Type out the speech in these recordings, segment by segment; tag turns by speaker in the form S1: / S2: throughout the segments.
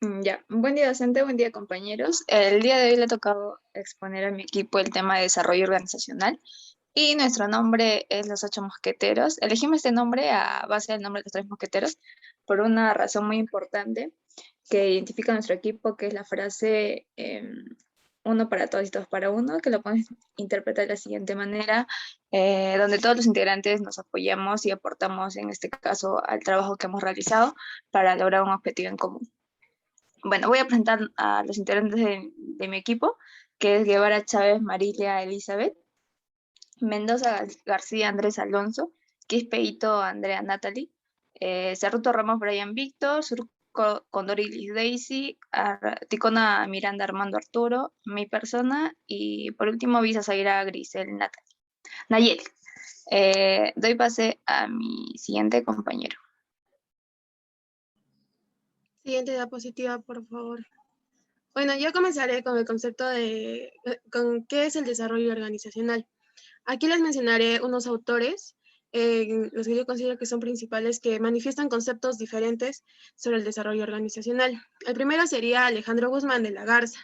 S1: Ya, buen día docente, buen día compañeros. El día de hoy le ha tocado exponer a mi equipo el tema de desarrollo organizacional y nuestro nombre es Los Ocho Mosqueteros. Elegimos este nombre a base del nombre de los tres mosqueteros por una razón muy importante que identifica a nuestro equipo, que es la frase uno para todos y todos para uno, que lo podemos interpretar de la siguiente manera, donde todos los integrantes nos apoyamos y aportamos, en este caso, al trabajo que hemos realizado para lograr un objetivo en común. Bueno, voy a presentar a los integrantes de mi equipo, que es Guevara Chávez, Marilia Elizabeth, Mendoza García Andrés Alonso, Quispeito Andrea Natalie, Cerruto Ramos Brian Víctor, Surco Condorilis Daisy, Ticona Miranda Armando Arturo, mi persona y por último Visa Zaira Grisel Natalie. Nayeli. Doy pase a mi siguiente compañero.
S2: Siguiente diapositiva, por favor. Bueno, yo comenzaré con el concepto de con qué es el desarrollo organizacional. Aquí les mencionaré unos autores, los que yo considero que son principales, que manifiestan conceptos diferentes sobre el desarrollo organizacional. El primero sería Alejandro Guzmán de la Garza.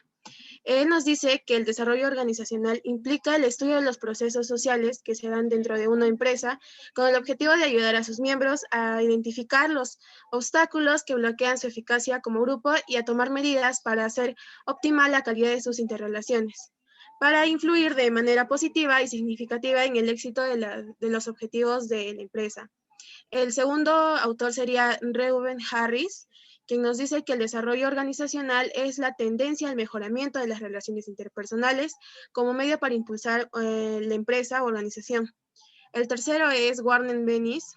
S2: Él nos dice que el desarrollo organizacional implica el estudio de los procesos sociales que se dan dentro de una empresa con el objetivo de ayudar a sus miembros a identificar los obstáculos que bloquean su eficacia como grupo y a tomar medidas para hacer óptima la calidad de sus interrelaciones, para influir de manera positiva y significativa en el éxito de los objetivos de la empresa. El segundo autor sería Reuben Harris, quien nos dice que el desarrollo organizacional es la tendencia al mejoramiento de las relaciones interpersonales como medio para impulsar la empresa o organización. El tercero es Warren Bennis,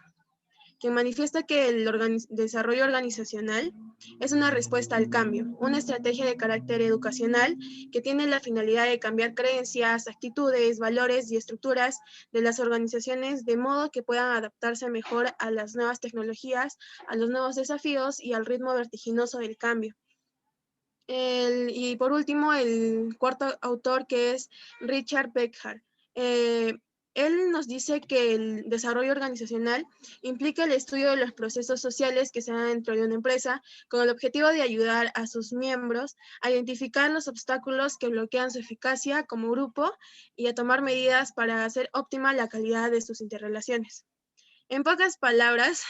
S2: quien manifiesta que el desarrollo organizacional es una respuesta al cambio, una estrategia de carácter educacional que tiene la finalidad de cambiar creencias, actitudes, valores y estructuras de las organizaciones de modo que puedan adaptarse mejor a las nuevas tecnologías, a los nuevos desafíos y al ritmo vertiginoso del cambio. Y por último, el cuarto autor, que es Richard Beckhardt. Él nos dice que el desarrollo organizacional implica el estudio de los procesos sociales que se dan dentro de una empresa con el objetivo de ayudar a sus miembros a identificar los obstáculos que bloquean su eficacia como grupo y a tomar medidas para hacer óptima la calidad de sus interrelaciones. En pocas palabras,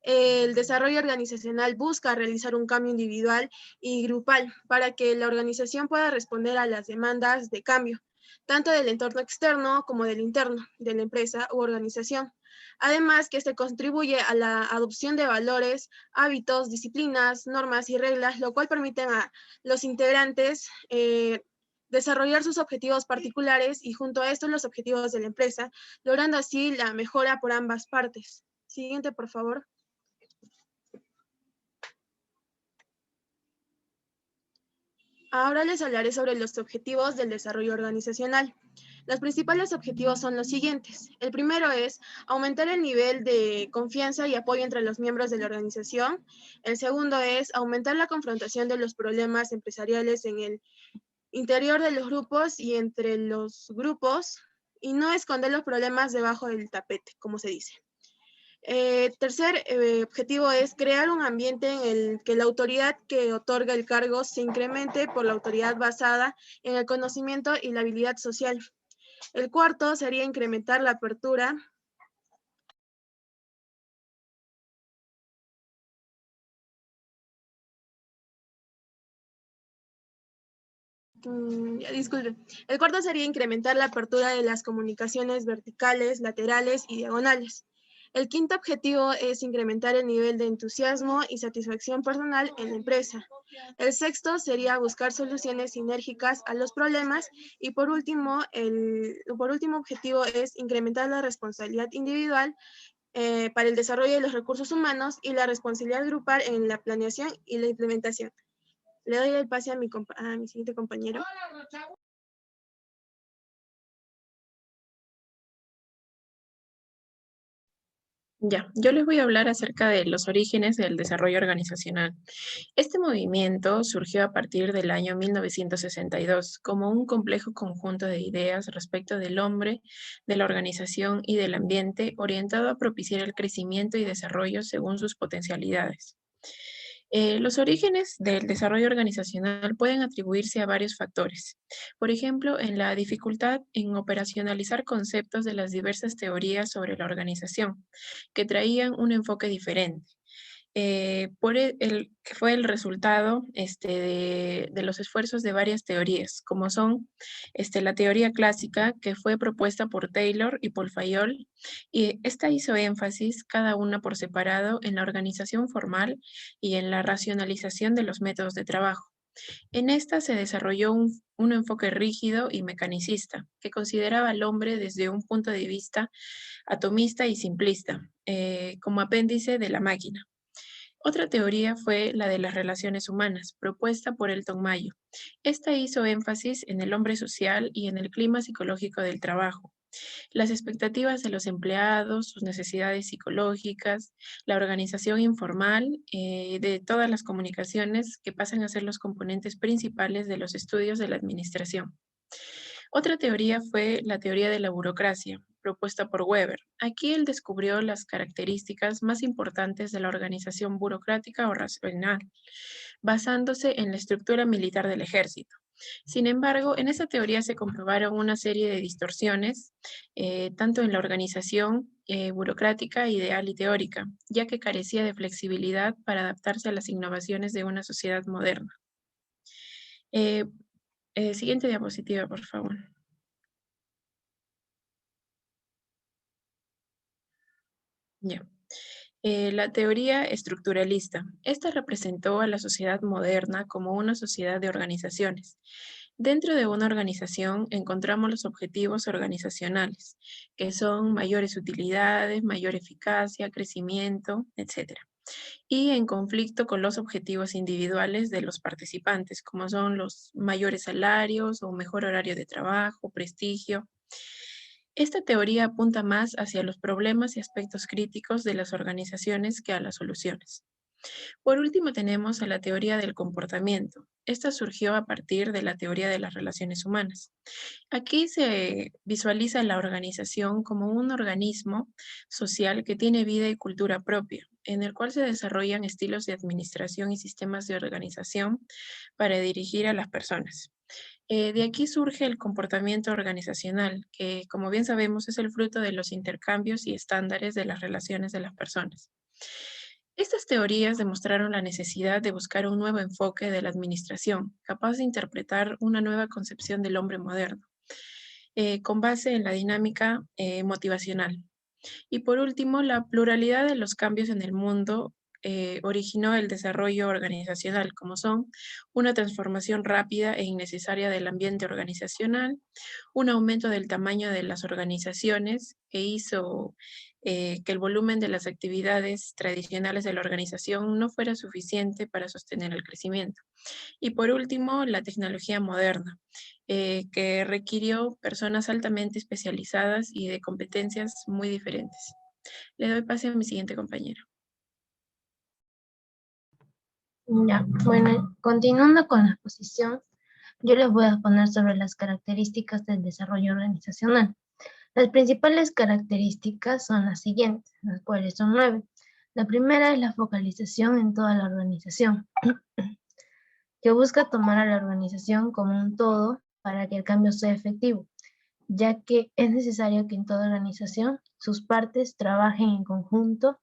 S2: el desarrollo organizacional busca realizar un cambio individual y grupal para que la organización pueda responder a las demandas de cambio, tanto del entorno externo como del interno de la empresa u organización. Además, que este contribuye a la adopción de valores, hábitos, disciplinas, normas y reglas, lo cual permite a los integrantes desarrollar sus objetivos particulares y junto a esto los objetivos de la empresa, logrando así la mejora por ambas partes. Siguiente, por favor. Ahora les hablaré sobre los objetivos del desarrollo organizacional. Los principales objetivos son los siguientes. El primero es aumentar el nivel de confianza y apoyo entre los miembros de la organización. El segundo es aumentar la confrontación de los problemas empresariales en el interior de los grupos y entre los grupos y no esconder los problemas debajo del tapete, como se dice. Tercer objetivo es crear un ambiente en el que la autoridad que otorga el cargo se incremente por la autoridad basada en el conocimiento y la habilidad social. El cuarto sería incrementar la apertura disculpe. El cuarto sería incrementar la apertura de las comunicaciones verticales, laterales y diagonales. El quinto objetivo es incrementar el nivel de entusiasmo y satisfacción personal en la empresa. El sexto sería buscar soluciones sinérgicas a los problemas y por último objetivo es incrementar la responsabilidad individual para el desarrollo de los recursos humanos y la responsabilidad grupal en la planeación y la implementación. Le doy el pase a mi siguiente compañero.
S3: Ya, yo les voy a hablar acerca de los orígenes del desarrollo organizacional. Este movimiento surgió a partir del año 1962 como un complejo conjunto de ideas respecto del hombre, de la organización y del ambiente orientado a propiciar el crecimiento y desarrollo según sus potencialidades. Los orígenes del desarrollo organizacional pueden atribuirse a varios factores. Por ejemplo, en la dificultad en operacionalizar conceptos de las diversas teorías sobre la organización, que traían un enfoque diferente. Que fue el resultado de los esfuerzos de varias teorías, como son la teoría clásica que fue propuesta por Taylor y Paul Fayol, y esta hizo énfasis, cada una por separado, en la organización formal y en la racionalización de los métodos de trabajo. En esta se desarrolló un enfoque rígido y mecanicista, que consideraba al hombre desde un punto de vista atomista y simplista, como apéndice de la máquina. Otra teoría fue la de las relaciones humanas, propuesta por Elton Mayo. Esta hizo énfasis en el hombre social y en el clima psicológico del trabajo, las expectativas de los empleados, sus necesidades psicológicas, la organización informal de todas las comunicaciones que pasan a ser los componentes principales de los estudios de la administración. Otra teoría fue la teoría de la burocracia, propuesta por Weber. Aquí él descubrió las características más importantes de la organización burocrática o racional, basándose en la estructura militar del ejército. Sin embargo, en esa teoría se comprobaron una serie de distorsiones, tanto en la organización burocrática, ideal y teórica, ya que carecía de flexibilidad para adaptarse a las innovaciones de una sociedad moderna. Eh, Siguiente diapositiva, por favor. Ya. La teoría estructuralista. Esta representó a la sociedad moderna como una sociedad de organizaciones. Dentro de una organización encontramos los objetivos organizacionales, que son mayores utilidades, mayor eficacia, crecimiento, etc. Y en conflicto con los objetivos individuales de los participantes, como son los mayores salarios o mejor horario de trabajo, prestigio. Esta teoría apunta más hacia los problemas y aspectos críticos de las organizaciones que a las soluciones. Por último, tenemos a la teoría del comportamiento. Esta surgió a partir de la teoría de las relaciones humanas. Aquí se visualiza la organización como un organismo social que tiene vida y cultura propia, en el cual se desarrollan estilos de administración y sistemas de organización para dirigir a las personas. De aquí surge el comportamiento organizacional, que como bien sabemos es el fruto de los intercambios y estándares de las relaciones de las personas. Estas teorías demostraron la necesidad de buscar un nuevo enfoque de la administración, capaz de interpretar una nueva concepción del hombre moderno, con base en la dinámica motivacional. Y por último, la pluralidad de los cambios en el mundo originó el desarrollo organizacional, como son una transformación rápida e innecesaria del ambiente organizacional, un aumento del tamaño de las organizaciones que hizo que el volumen de las actividades tradicionales de la organización no fuera suficiente para sostener el crecimiento. Y por último, la tecnología moderna, que requirió personas altamente especializadas y de competencias muy diferentes. Le doy pase a mi siguiente compañero.
S4: Ya, bueno, continuando con la exposición, yo les voy a exponer sobre las características del desarrollo organizacional. Las principales características son las siguientes, las cuales son 9. La primera es la focalización en toda la organización, que busca tomar a la organización como un todo para que el cambio sea efectivo, ya que es necesario que en toda organización sus partes trabajen en conjunto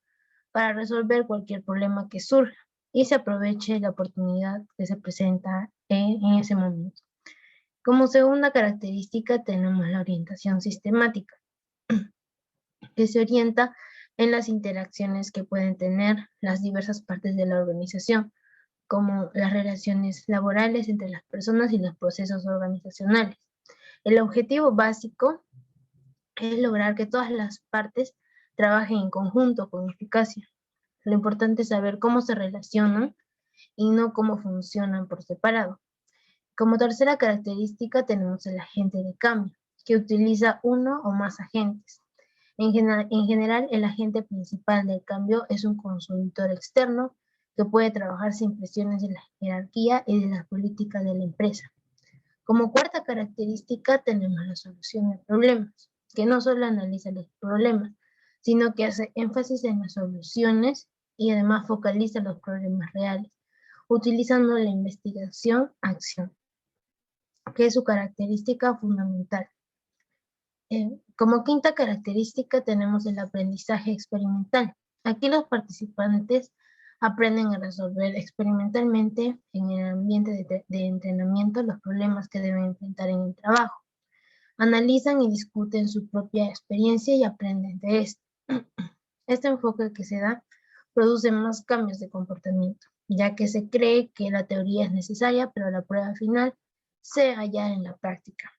S4: para resolver cualquier problema que surja y se aproveche la oportunidad que se presenta en ese momento. Como segunda característica tenemos la orientación sistemática, que se orienta en las interacciones que pueden tener las diversas partes de la organización, como las relaciones laborales entre las personas y los procesos organizacionales. El objetivo básico es lograr que todas las partes trabajen en conjunto con eficacia. Lo importante es saber cómo se relacionan y no cómo funcionan por separado. Como tercera característica tenemos el agente de cambio, que utiliza uno o más agentes. En general, el agente principal del cambio es un consultor externo que puede trabajar sin presiones de la jerarquía y de las políticas de la empresa. Como cuarta característica tenemos la solución de problemas, que no solo analiza los problemas, sino que hace énfasis en las soluciones y además focaliza los problemas reales, utilizando la investigación-acción, que es su característica fundamental. Como quinta característica tenemos el aprendizaje experimental. Aquí los participantes aprenden a resolver experimentalmente en el ambiente de entrenamiento los problemas que deben enfrentar en el trabajo. Analizan y discuten su propia experiencia y aprenden de esto. Este enfoque que se da produce más cambios de comportamiento, ya que se cree que la teoría es necesaria, pero la prueba final se halla en la práctica.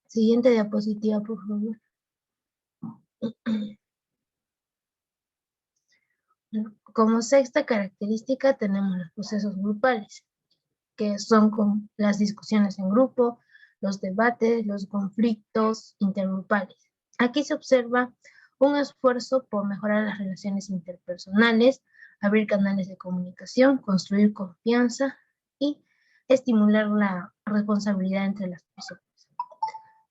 S4: Siguiente diapositiva, por favor. Como sexta característica tenemos los procesos grupales, que son con las discusiones en grupo, los debates, los conflictos intergrupales. Aquí se observa un esfuerzo por mejorar las relaciones interpersonales, abrir canales de comunicación, construir confianza y estimular la responsabilidad entre las personas.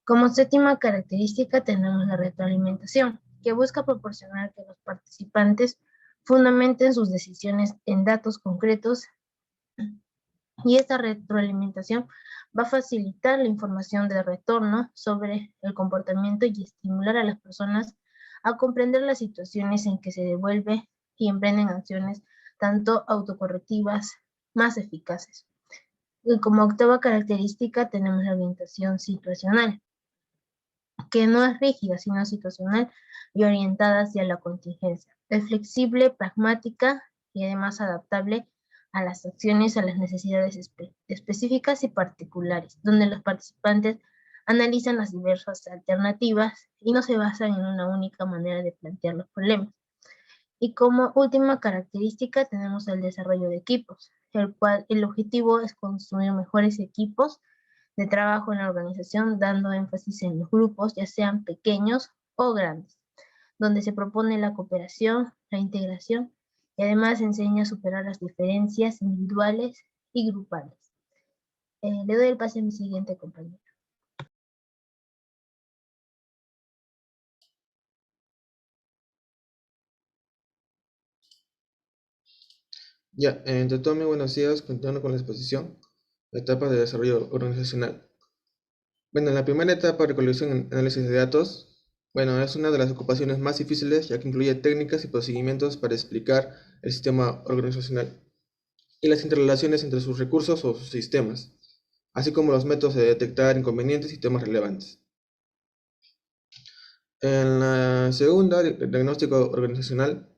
S4: Como séptima característica tenemos la retroalimentación, que busca proporcionar que los participantes fundamenten sus decisiones en datos concretos, y esta retroalimentación va a facilitar la información de retorno sobre el comportamiento y estimular a las personas a comprender las situaciones en que se devuelve y emprenden acciones tanto autocorrectivas más eficaces. Y como octava característica tenemos la orientación situacional, que no es rígida, sino situacional y orientada hacia la contingencia. Es flexible, pragmática y además adaptable a las acciones, a las necesidades específicas y particulares, donde los participantes analizan las diversas alternativas y no se basan en una única manera de plantear los problemas. Y como última característica tenemos el desarrollo de equipos, el cual el objetivo es construir mejores equipos de trabajo en la organización, dando énfasis en los grupos, ya sean pequeños o grandes, donde se propone la cooperación, la integración y además enseña a superar las diferencias individuales y grupales. Le doy el pase a mi siguiente compañero.
S5: Ya, entre todo, muy buenos días, continuando con la exposición, etapas de desarrollo organizacional. Bueno, en la primera etapa, recolección y análisis de datos, bueno, es una de las ocupaciones más difíciles, ya que incluye técnicas y procedimientos para explicar el sistema organizacional y las interrelaciones entre sus recursos o sus sistemas, así como los métodos de detectar inconvenientes y temas relevantes. En la segunda, el diagnóstico organizacional,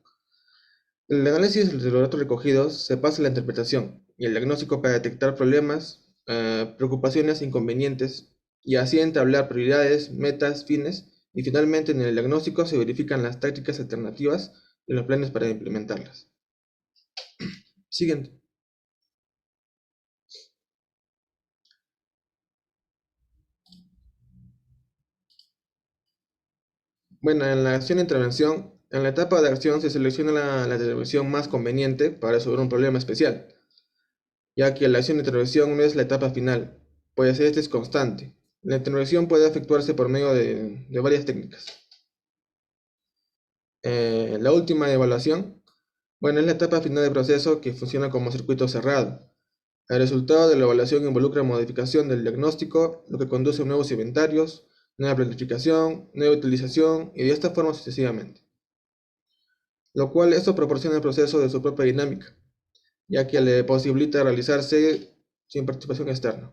S5: el análisis de los datos recogidos se pasa a la interpretación y el diagnóstico para detectar problemas, preocupaciones, inconvenientes, y así entablar prioridades, metas, fines, y finalmente en el diagnóstico se verifican las tácticas alternativas y los planes para implementarlas. Siguiente. Bueno, en la acción e intervención, en la etapa de acción se selecciona la intervención más conveniente para resolver un problema especial, ya que la acción de intervención no es la etapa final, pues esta es constante. La intervención puede efectuarse por medio de varias técnicas. La última evaluación, bueno, es la etapa final del proceso que funciona como circuito cerrado. El resultado de la evaluación involucra modificación del diagnóstico, lo que conduce a nuevos inventarios, nueva planificación, nueva utilización y de esta forma sucesivamente. Lo cual esto proporciona el proceso de su propia dinámica, ya que le posibilita realizarse sin participación externa.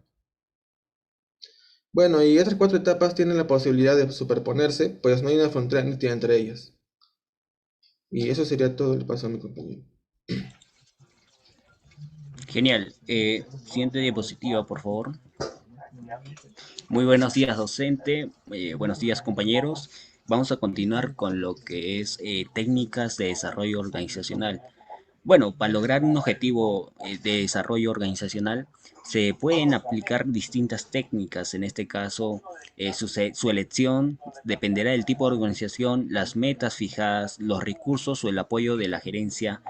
S5: Bueno, y estas cuatro etapas tienen la posibilidad de superponerse, pues no hay una frontera nítida entre ellas. Y eso sería todo. Le paso a mi compañero.
S6: Genial. Siguiente diapositiva, por favor. Muy buenos días, docente. Buenos días, compañeros. Vamos a continuar con lo que es técnicas de desarrollo organizacional. Bueno, para lograr un objetivo de desarrollo organizacional se pueden aplicar distintas técnicas. En este caso, su elección dependerá del tipo de organización, las metas fijadas, los recursos o el apoyo de la gerencia,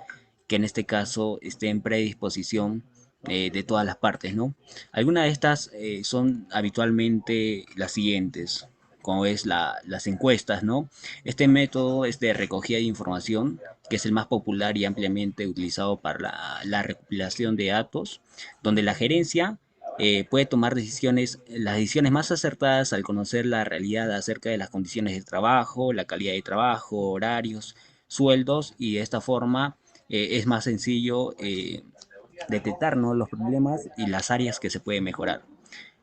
S6: que en este caso esté en predisposición de todas las partes, ¿no? Algunas de estas son habitualmente las siguientes, como es las encuestas, ¿no? Este método es de recogida de información, que es el más popular y ampliamente utilizado para la recopilación de datos, donde la gerencia puede tomar las decisiones más acertadas al conocer la realidad acerca de las condiciones de trabajo, la calidad de trabajo, horarios, sueldos, y de esta forma es más sencillo detectar, ¿no?, los problemas y las áreas que se puede mejorar.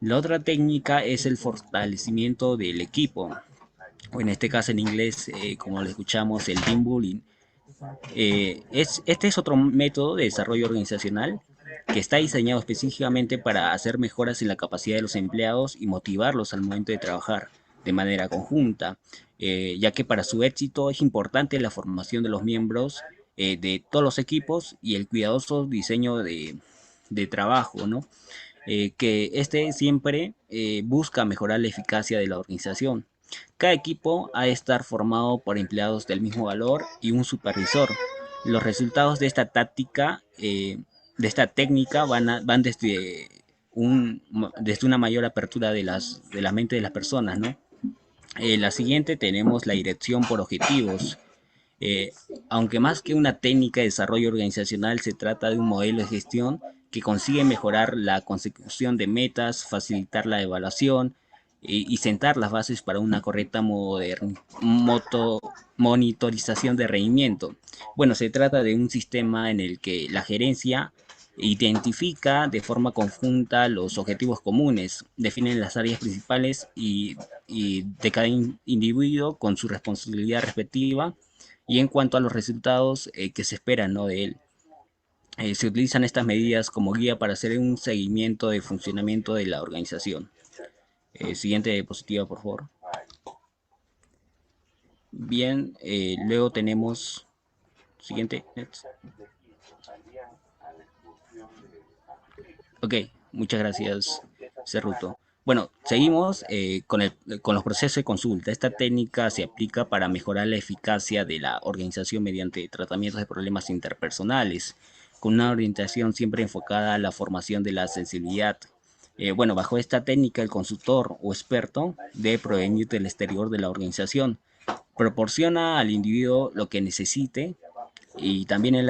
S6: La otra técnica es el fortalecimiento del equipo, o en este caso en inglés, como lo escuchamos, el team building. Este es otro método de desarrollo organizacional que está diseñado específicamente para hacer mejoras en la capacidad de los empleados y motivarlos al momento de trabajar de manera conjunta, ya que para su éxito es importante la formación de los miembros de todos los equipos y el cuidadoso diseño de trabajo, ¿no? Que este siempre busca mejorar la eficacia de la organización. Cada equipo ha de estar formado por empleados del mismo valor y un supervisor. Los resultados de esta táctica, de esta técnica, van desde una mayor apertura de la mente de las personas, ¿no? La siguiente tenemos la dirección por objetivos. Eh, Aunque más que una técnica de desarrollo organizacional, se trata de un modelo de gestión que consigue mejorar la consecución de metas, facilitar la evaluación y sentar las bases para una correcta monitorización de rendimiento. Bueno, se trata de un sistema en el que la gerencia identifica de forma conjunta los objetivos comunes, define las áreas principales y de cada individuo con su responsabilidad respectiva, y en cuanto a los resultados que se esperan, ¿no?, de él. Se utilizan estas medidas como guía para hacer un seguimiento de funcionamiento de la organización. Siguiente diapositiva, por favor. Bien, luego tenemos... Siguiente. Next. Ok, muchas gracias, Cerruto. Bueno, seguimos con los procesos de consulta. Esta técnica se aplica para mejorar la eficacia de la organización mediante tratamientos de problemas interpersonales, con una orientación siempre enfocada a la formación de la sensibilidad. Bueno, bajo esta técnica, el consultor o experto debe provenir del exterior de la organización, proporciona al individuo lo que necesite y también el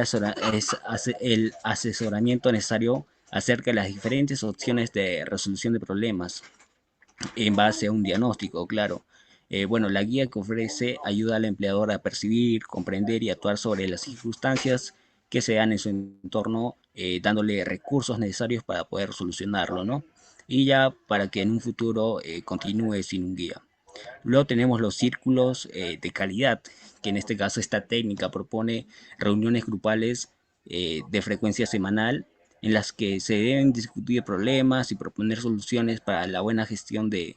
S6: asesoramiento necesario acerca de las diferentes opciones de resolución de problemas en base a un diagnóstico, claro. Bueno, la guía que ofrece ayuda al empleador a percibir, comprender y actuar sobre las circunstancias que se dan en su entorno, dándole recursos necesarios para poder solucionarlo, ¿no? Y ya para que en un futuro continúe sin un guía. Luego tenemos los círculos de calidad, que en este caso esta técnica propone reuniones grupales de frecuencia semanal en las que se deben discutir problemas y proponer soluciones para la buena gestión de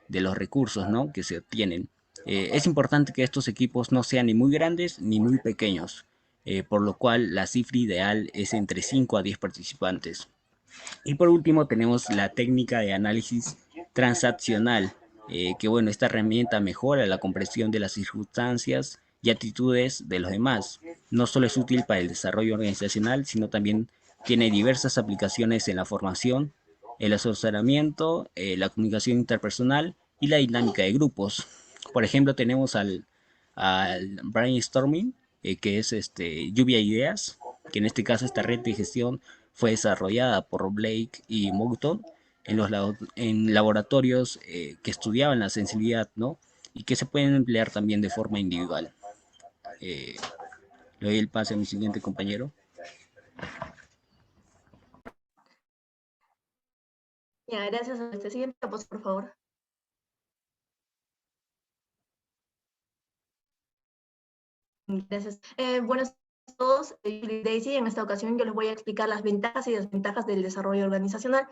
S6: los recursos, ¿no?, que se obtienen. Es importante que estos equipos no sean ni muy grandes ni muy pequeños, por lo cual la cifra ideal es entre 5 a 10 participantes. Y por último tenemos la técnica de análisis transaccional, que bueno, esta herramienta mejora la comprensión de las circunstancias y actitudes de los demás. No solo es útil para el desarrollo organizacional, sino también tiene diversas aplicaciones en la formación, el asesoramiento, la comunicación interpersonal y la dinámica de grupos. Por ejemplo, tenemos al brainstorming, que es lluvia de ideas, que en este caso esta red de gestión fue desarrollada por Blake y Moulton en laboratorios que estudiaban la sensibilidad, ¿no?, y que se pueden emplear también de forma individual. Le doy el pase a mi siguiente compañero.
S7: Ya, gracias. Siguiente, por favor. Gracias. Buenos días a todos, soy Daisy. En esta ocasión yo les voy a explicar las ventajas y desventajas del desarrollo organizacional.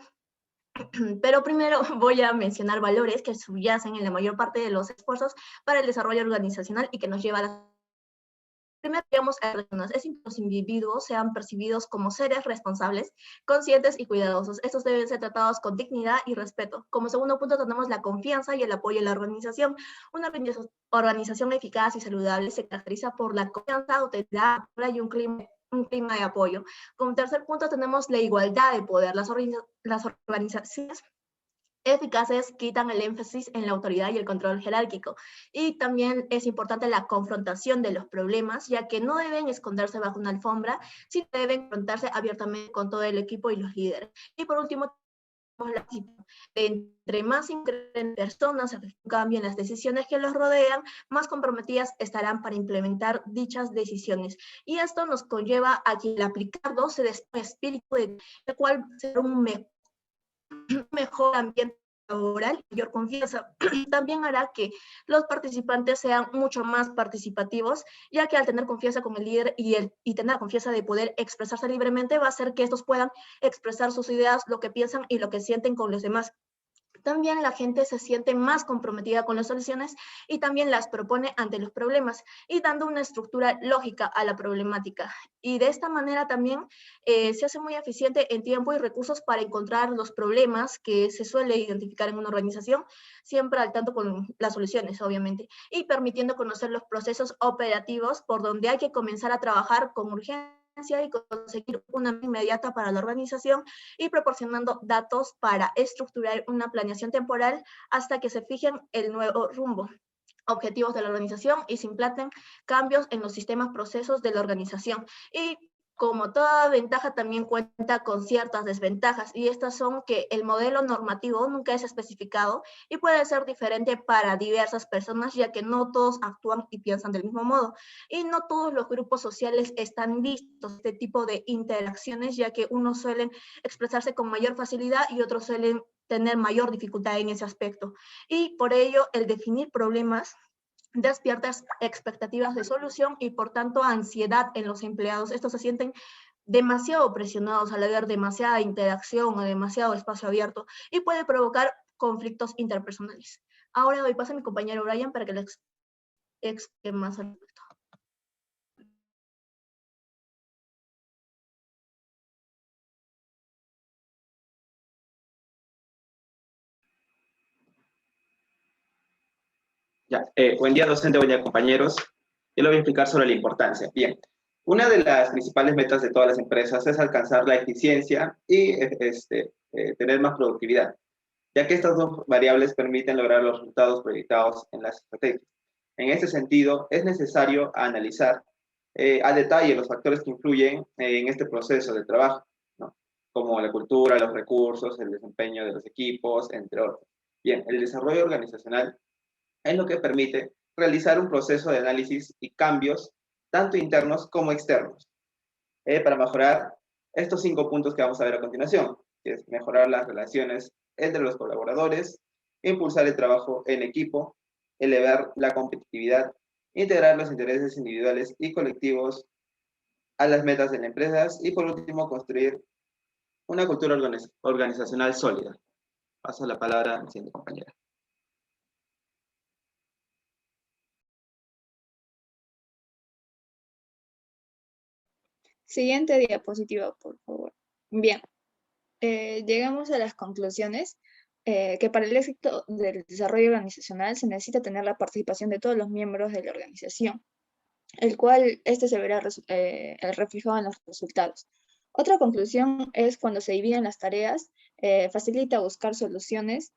S7: Pero primero voy a mencionar valores que subyacen en la mayor parte de los esfuerzos para el desarrollo organizacional y que nos lleva a la Primero, digamos, a personas. Es que los individuos sean percibidos como seres responsables, conscientes y cuidadosos. Estos deben ser tratados con dignidad y respeto. Como segundo punto tenemos la confianza y el apoyo en la organización. Una organización eficaz y saludable se caracteriza por la confianza, autoridad y un clima de apoyo. Como tercer punto tenemos la igualdad de poder. Las organizaciones eficaces quitan el énfasis en la autoridad y el control jerárquico. Y también es importante la confrontación de los problemas, ya que no deben esconderse bajo una alfombra, sino deben confrontarse abiertamente con todo el equipo y los líderes. Y por último, entre más personas cambien las decisiones que los rodean, más comprometidas estarán para implementar dichas decisiones. Y esto nos conlleva a que el aplicarlo se dé un espíritu de el cual será un mejor ambiente laboral, mayor confianza. También hará que los participantes sean mucho más participativos, ya que al tener confianza con el líder y tener la confianza de poder expresarse libremente, va a hacer que estos puedan expresar sus ideas, lo que piensan y lo que sienten con los demás. También la gente se siente más comprometida con las soluciones y también las propone ante los problemas y dando una estructura lógica a la problemática. Y de esta manera también se hace muy eficiente en tiempo y recursos para encontrar los problemas que se suele identificar en una organización, siempre al tanto con las soluciones, obviamente, y permitiendo conocer los procesos operativos por donde hay que comenzar a trabajar con urgencia y conseguir una inmediata para la organización y proporcionando datos para estructurar una planeación temporal hasta que se fijen el nuevo rumbo, objetivos de la organización y se implanten cambios en los sistemas, procesos de la organización. Y como toda ventaja también cuenta con ciertas desventajas y estas son que el modelo normativo nunca es especificado y puede ser diferente para diversas personas ya que no todos actúan y piensan del mismo modo y no todos los grupos sociales están listos a este tipo de interacciones ya que unos suelen expresarse con mayor facilidad y otros suelen tener mayor dificultad en ese aspecto y por ello el definir problemas despierta expectativas de solución y por tanto ansiedad en los empleados. Estos se sienten demasiado presionados al haber demasiada interacción o demasiado espacio abierto y puede provocar conflictos interpersonales. Ahora doy paso a mi compañero Brian para que le explique más al respecto.
S8: Ya, buen día docente, buen día compañeros. Yo le voy a explicar sobre la importancia. Bien, una de las principales metas de todas las empresas es alcanzar la eficiencia y tener más productividad, ya que estas dos variables permiten lograr los resultados proyectados en las estrategias. En este sentido, es necesario analizar a detalle los factores que influyen en este proceso de trabajo, ¿no? Como la cultura, los recursos, el desempeño de los equipos, entre otros. Bien, el desarrollo organizacional es lo que permite realizar un proceso de análisis y cambios, tanto internos como externos, para mejorar estos 5 puntos que vamos a ver a continuación, que es mejorar las relaciones entre los colaboradores, impulsar el trabajo en equipo, elevar la competitividad, integrar los intereses individuales y colectivos a las metas de la empresa y por último construir una cultura organizacional sólida. Paso la palabra a mi siguiente compañera.
S1: Siguiente diapositiva, por favor. Bien, llegamos a las conclusiones. Que para el éxito del desarrollo organizacional se necesita tener la participación de todos los miembros de la organización, el cual se verá reflejado en los resultados. Otra conclusión es cuando se dividen las tareas, facilita buscar soluciones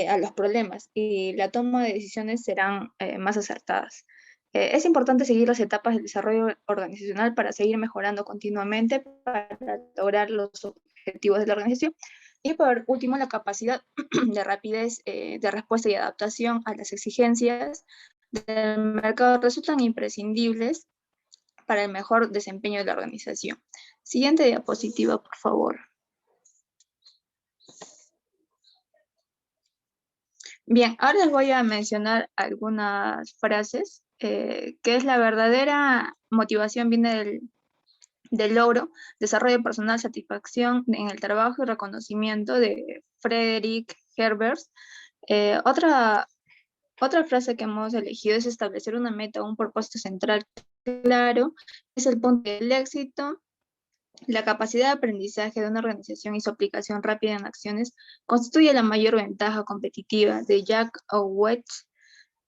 S1: a los problemas y la toma de decisiones serán más acertadas. Es importante seguir las etapas del desarrollo organizacional para seguir mejorando continuamente para lograr los objetivos de la organización. Y por último, la capacidad de rapidez de respuesta y adaptación a las exigencias del mercado resultan imprescindibles para el mejor desempeño de la organización. Siguiente diapositiva, por favor. Bien, ahora les voy a mencionar algunas frases, que es la verdadera motivación viene del logro, desarrollo personal, satisfacción en el trabajo y reconocimiento de Frederick Herbert. Otra frase que hemos elegido es establecer una meta o un propósito central claro, es el punto del éxito. La capacidad de aprendizaje de una organización y su aplicación rápida en acciones constituye la mayor ventaja competitiva de Jack Owens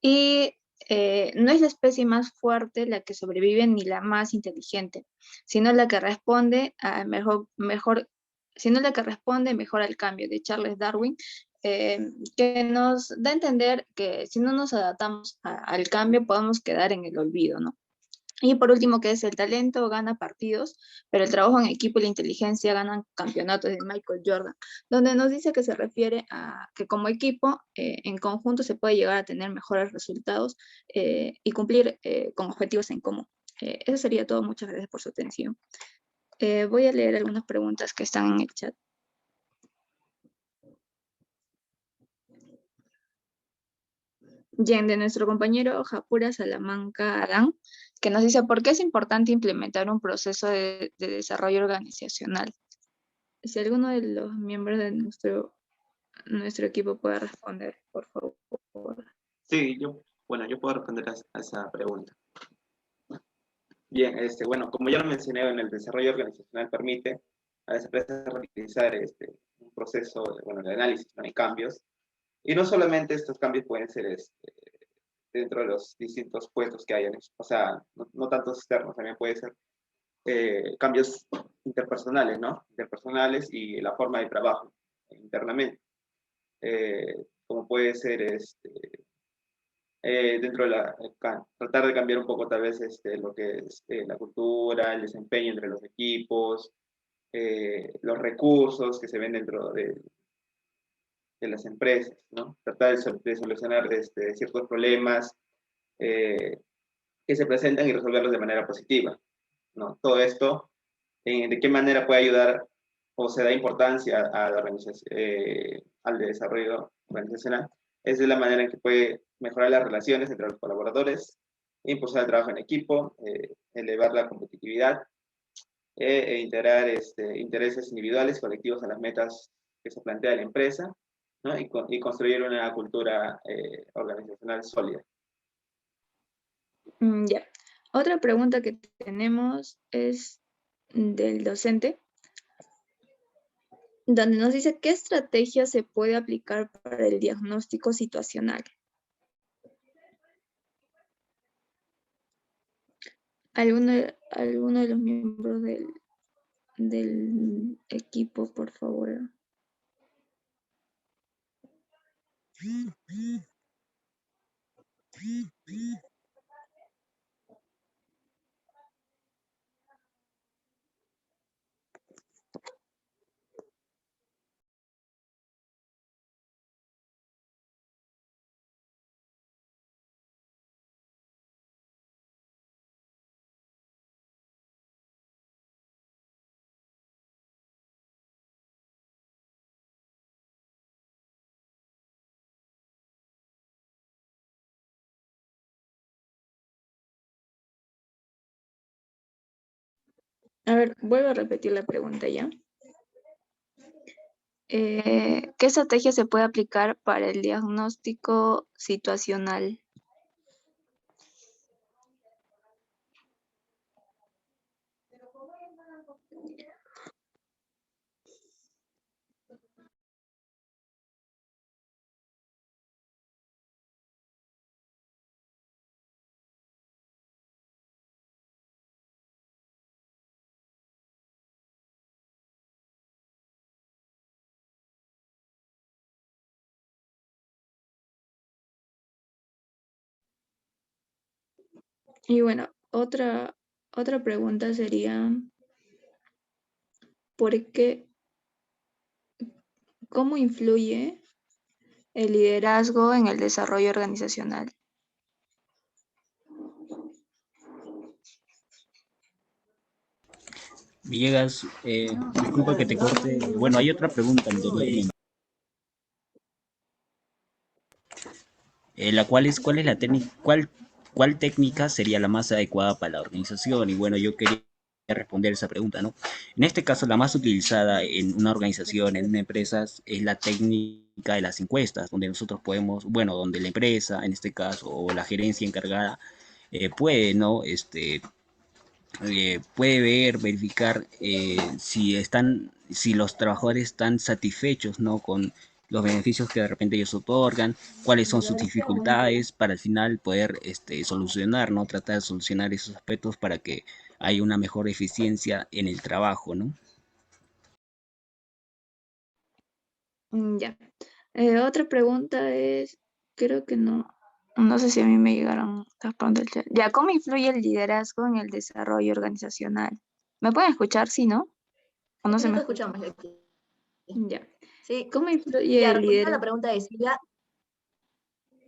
S1: y no es la especie más fuerte la que sobrevive ni la más inteligente, sino la que responde a sino la que responde mejor al cambio de Charles Darwin, que nos da a entender que si no nos adaptamos al cambio podemos quedar en el olvido, ¿no? Y por último, que es el talento gana partidos, pero el trabajo en equipo y la inteligencia ganan campeonatos de Michael Jordan, donde nos dice que se refiere a que como equipo, en conjunto se puede llegar a tener mejores resultados y cumplir con objetivos en común. Eso sería todo. Muchas gracias por su atención. Voy a leer algunas preguntas que están en el chat. Bien, de nuestro compañero Japura Salamanca Adán, que nos dice, ¿por qué es importante implementar un proceso de desarrollo organizacional? Si alguno de los miembros de nuestro equipo puede responder, por favor.
S8: Sí, yo puedo responder a esa pregunta. Bien, bueno, como ya lo mencioné, en el desarrollo organizacional permite a las empresas realizar un proceso de análisis, ¿no? Y cambios. Y no solamente estos cambios pueden ser dentro de los distintos puestos que hayan, o sea, no tantos externos, también puede ser cambios interpersonales, ¿no? Interpersonales y la forma de trabajo internamente. Como puede ser dentro de tratar de cambiar un poco tal vez lo que es la cultura, el desempeño entre los equipos, los recursos que se ven dentro de las empresas, ¿no? Tratar de solucionar ciertos problemas que se presentan y resolverlos de manera positiva, ¿no? Todo esto, ¿de qué manera puede ayudar o se da importancia a la al desarrollo organizacional? Es de la manera en que puede mejorar las relaciones entre los colaboradores, impulsar el trabajo en equipo, elevar la competitividad, integrar intereses individuales, colectivos a las metas que se plantea la empresa, ¿no? Y construir una cultura organizacional sólida.
S1: Ya. Otra pregunta que tenemos es del docente, donde nos dice, ¿qué estrategia se puede aplicar para el diagnóstico situacional? ¿Alguno de los miembros del equipo, por favor? A ver, vuelvo a repetir la pregunta ya. ¿Qué estrategia se puede aplicar para el diagnóstico situacional? Y bueno, otra pregunta sería, ¿cómo influye el liderazgo en el desarrollo organizacional?
S6: Villegas, disculpa que te corte. Bueno, hay otra pregunta anterior, la cual es, ¿cuál es la técnica, cuál técnica sería la más adecuada para la organización? Y bueno, yo quería responder esa pregunta, ¿no? En este caso, la más utilizada en una organización, en una empresa, es la técnica de las encuestas, donde nosotros podemos, bueno, donde la empresa, en este caso, o la gerencia encargada, puede, ¿no? Puede ver, verificar si los trabajadores están satisfechos, ¿no? Con los beneficios que de repente ellos otorgan, cuáles son sus dificultades, para al final poder solucionar, ¿no? Tratar de solucionar esos aspectos para que haya una mejor eficiencia en el trabajo, ¿no?
S1: Ya. Otra pregunta es, creo que no sé si a mí me llegaron las preguntas del chat. Ya, ¿cómo influye el liderazgo en el desarrollo organizacional? ¿Me pueden escuchar? Sí, ¿no? ¿O no
S7: Sí,
S1: se
S7: sí
S1: me
S7: te
S1: escucha?
S7: escuchamos, Leti.
S1: Ya.
S7: Sí,
S1: ¿Cómo influye
S7: ya
S1: el
S7: respondiendo a la
S1: liderazgo?
S7: pregunta de Silvia,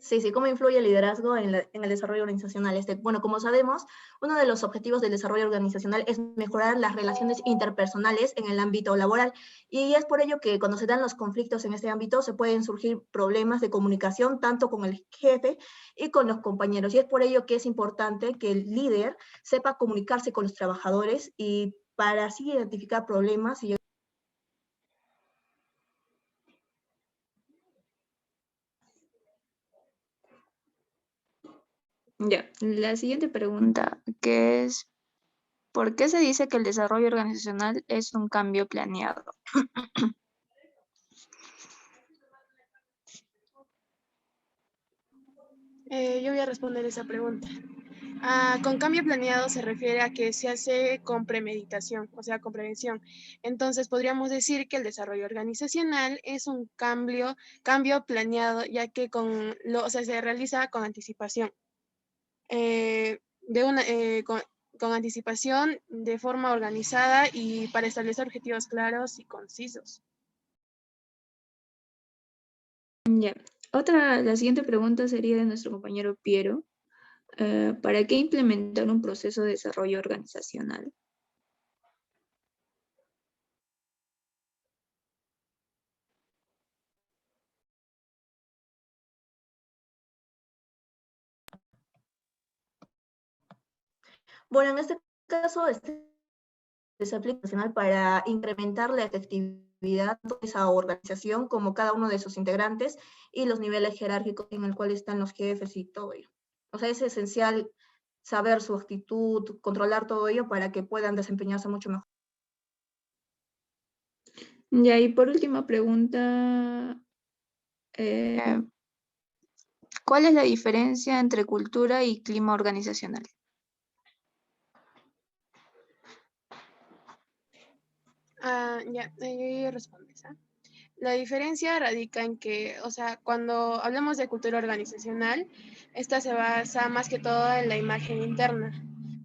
S7: sí, sí, ¿cómo influye el liderazgo en el desarrollo organizacional? Bueno, como sabemos, uno de los objetivos del desarrollo organizacional es mejorar las relaciones interpersonales en el ámbito laboral, y es por ello que cuando se dan los conflictos en este ámbito se pueden surgir problemas de comunicación tanto con el jefe y con los compañeros, y es por ello que es importante que el líder sepa comunicarse con los trabajadores y para así identificar problemas y
S1: Ya. La siguiente pregunta, que es, ¿por qué se dice que el desarrollo organizacional es un cambio planeado?
S2: Yo voy a responder esa pregunta. Con cambio planeado se refiere a que se hace con premeditación, o sea, con prevención. Entonces, podríamos decir que el desarrollo organizacional es un cambio planeado, ya que o sea, se realiza con anticipación. Con anticipación, de forma organizada y para establecer objetivos claros y concisos.
S1: Ya. La siguiente pregunta sería de nuestro compañero Piero. ¿Para qué implementar un proceso de desarrollo organizacional?
S7: bueno, en este caso, se aplica nacional para incrementar la efectividad de esa organización como cada uno de sus integrantes y los niveles jerárquicos en el cual están los jefes y todo ello. O sea, es esencial saber su actitud, controlar todo ello para que puedan desempeñarse mucho mejor.
S1: Ya, y por última pregunta, eh, ¿cuál es la diferencia entre cultura y clima organizacional?
S2: Yo respondo esa. La diferencia radica en que, o sea, cuando hablamos de cultura organizacional, esta se basa más que todo en la imagen interna,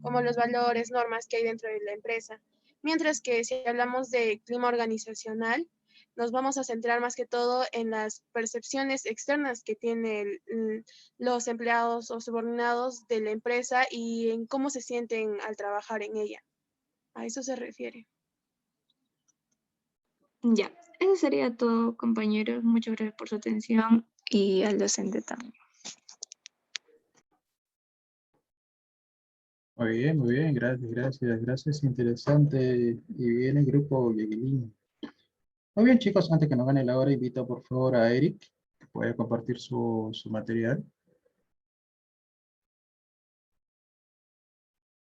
S2: como los valores, normas que hay dentro de la empresa. Mientras que si hablamos de clima organizacional, nos vamos a centrar más que todo en las percepciones externas que tienen los empleados o subordinados de la empresa y en cómo se sienten al trabajar en ella. A eso se refiere.
S1: Ya, eso sería todo, compañeros. Muchas gracias por su atención y al docente también.
S9: Muy bien, gracias, interesante y bien el grupo Yeguilín. Muy bien, chicos, antes que nos gane la hora, invito por favor a Eric, que pueda compartir su material.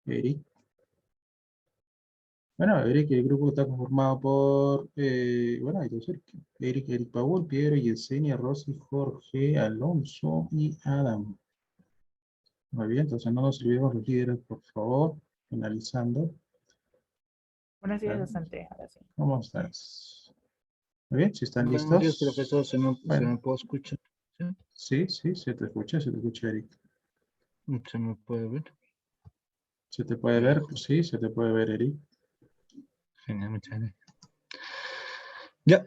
S9: Eric. Bueno, Eric, el grupo está conformado por, bueno, hay dos Eric Paul, Piero, Yesenia, Rosy, Jorge, Alonso y Adam. Muy bien, entonces no nos olvidemos los líderes, por favor, finalizando.
S10: Buenos días, docente. Ahora sí.
S9: ¿Cómo estás? Muy bien, si están listos.
S11: Buenos días, profesor. ¿Se me
S9: Bueno,
S11: puede escuchar?
S9: sí, se te escucha, Eric.
S11: ¿Se me puede ver?
S9: ¿Se te puede ver? Pues sí, se te puede ver, Eric.
S11: Genial, muchas gracias. Ya.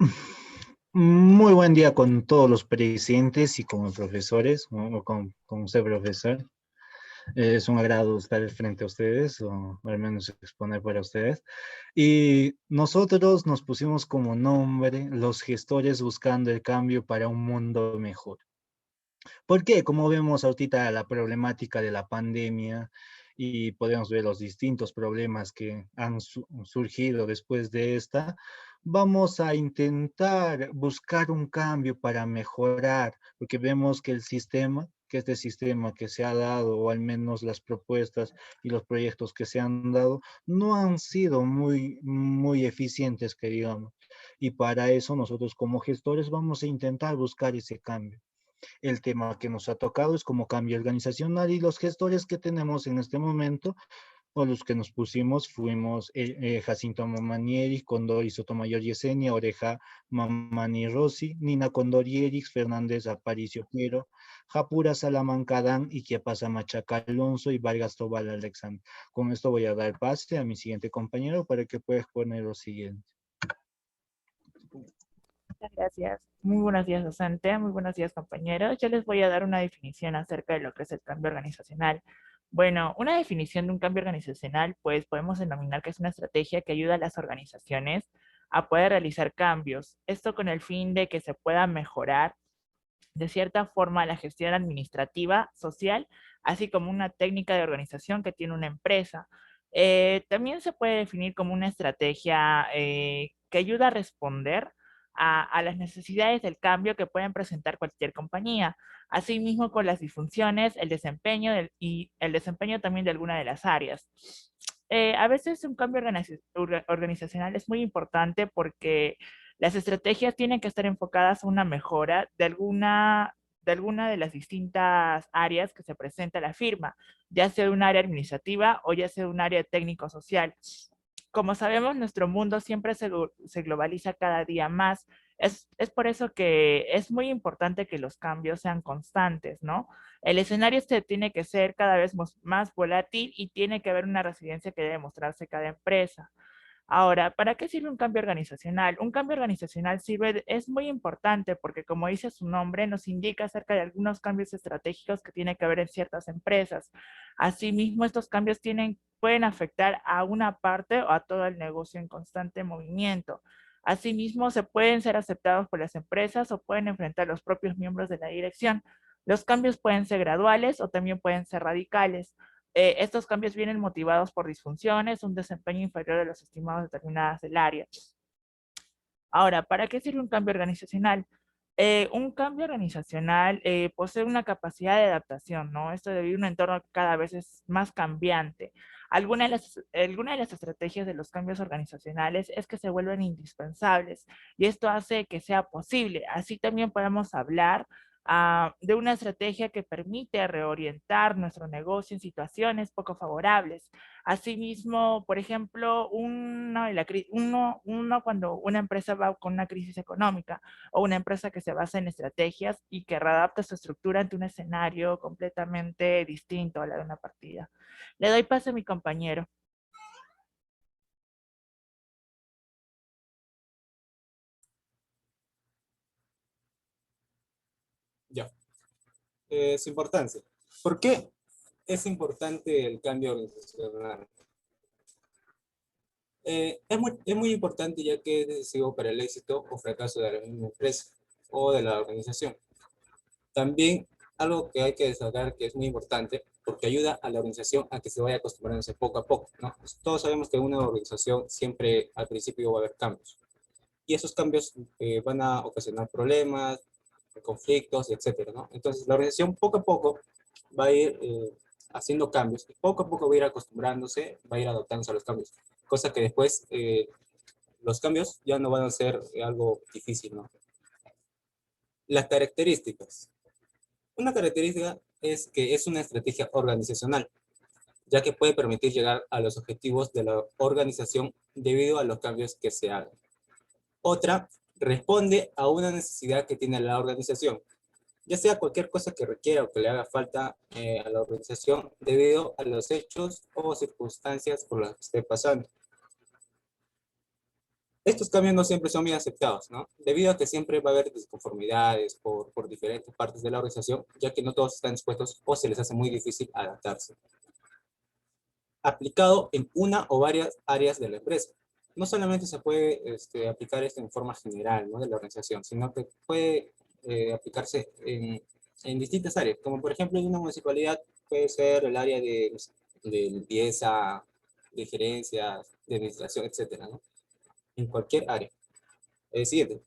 S11: Muy buen día con todos los presentes y con los profesores, o con usted, profesor. Es un agrado estar frente a ustedes, o al menos exponer para ustedes. Y nosotros nos pusimos como nombre los gestores buscando el cambio para un mundo mejor. ¿Por qué? Como vemos ahorita la problemática de la pandemia y podemos ver los distintos problemas que han surgido después de esta, vamos a intentar buscar un cambio para mejorar, porque vemos que el sistema que este sistema que se ha dado, o al menos las propuestas y los proyectos que se han dado, no han sido muy eficientes, que digamos. Y para eso nosotros como gestores vamos a intentar buscar ese cambio. El tema que nos ha tocado es como cambio organizacional, y los gestores que tenemos en este momento, o los que nos pusimos, fuimos Jacinto Mamanieri, Condori Sotomayor Yesenia, Oreja Mamani Rossi, Nina Condorierix, Fernández Aparicio Piero, Japura Salamanca y Chiapasa Machaca Alonso y Vargas Tobal Alexander. Con esto voy a dar pase a mi siguiente compañero para que pueda exponer lo siguiente.
S10: Muchas gracias. Muy buenos días, docente. Muy buenos días, compañeros. Yo les voy a dar una definición acerca de lo que es el cambio organizacional. Bueno, una definición de un cambio organizacional, pues podemos denominar que es una estrategia que ayuda a las organizaciones a poder realizar cambios. Esto con el fin de que se pueda mejorar de cierta forma la gestión administrativa, social, así como una técnica de organización que tiene una empresa. También se puede definir como una estrategia que ayuda a responder a las necesidades del cambio que pueden presentar cualquier compañía. Asimismo, con las disfunciones, el desempeño y el desempeño también de alguna de las áreas. A veces un cambio organizacional es muy importante porque las estrategias tienen que estar enfocadas a una mejora de alguna de las distintas áreas que se presenta la firma, ya sea un área administrativa o ya sea un área técnico-social. Como sabemos, nuestro mundo siempre se globaliza cada día más. Es por eso que es muy importante que los cambios sean constantes, ¿no? El escenario tiene que ser cada vez más volátil y tiene que haber una resiliencia que debe mostrarse cada empresa. Ahora, ¿para qué sirve un cambio organizacional? Un cambio organizacional es muy importante porque, como dice su nombre, nos indica acerca de algunos cambios estratégicos que tiene que haber en ciertas empresas. Asimismo, estos cambios pueden afectar a una parte o a todo el negocio en constante movimiento. Asimismo, se pueden ser aceptados por las empresas o pueden enfrentar los propios miembros de la dirección. Los cambios pueden ser graduales o también pueden ser radicales. Estos cambios vienen motivados por disfunciones, un desempeño inferior a los estimados determinadas del área. Ahora, ¿para qué sirve un cambio organizacional? Un cambio organizacional posee una capacidad de adaptación, ¿no? Esto debido a un entorno que cada vez es más cambiante. Alguna de las estrategias de los cambios organizacionales es que se vuelven indispensables y esto hace que sea posible. Así también podemos hablar de una estrategia que permite reorientar nuestro negocio en situaciones poco favorables. Asimismo, por ejemplo, cuando una empresa va con una crisis económica o una empresa que se basa en estrategias y que readapta su estructura ante un escenario completamente distinto a la de una partida. Le doy paso a mi compañero.
S12: Ya. Su importancia. ¿Por qué es importante el cambio organizacional? Es muy importante ya que es decisivo para el éxito o fracaso de la misma empresa o de la organización. También algo que hay que destacar que es muy importante porque ayuda a la organización a que se vaya acostumbrándose poco a poco, ¿no? Todos sabemos que en una organización siempre al principio va a haber cambios y esos cambios van a ocasionar problemas, conflictos, etcétera, ¿no? Entonces la organización poco a poco va a ir haciendo cambios y poco a poco va a ir acostumbrándose, va a ir adaptándose a los cambios, cosa que después los cambios ya no van a ser algo difícil, ¿no? Las características. Una característica es que es una estrategia organizacional, ya que puede permitir llegar a los objetivos de la organización debido a los cambios que se hagan. Otra, responde a una necesidad que tiene la organización, ya sea cualquier cosa que requiera o que le haga falta a la organización debido a los hechos o circunstancias por las que esté pasando. Estos cambios no siempre son bien aceptados, ¿no? Debido a que siempre va a haber disconformidades por diferentes partes de la organización, ya que no todos están dispuestos o se les hace muy difícil adaptarse. Aplicado en una o varias áreas de la empresa. No solamente se puede aplicar esto en forma general, ¿no?, de la organización, sino que puede aplicarse en distintas áreas, como por ejemplo en una municipalidad puede ser el área de limpieza, de gerencia, de administración, etcétera, ¿no? En cualquier área. Siguiente.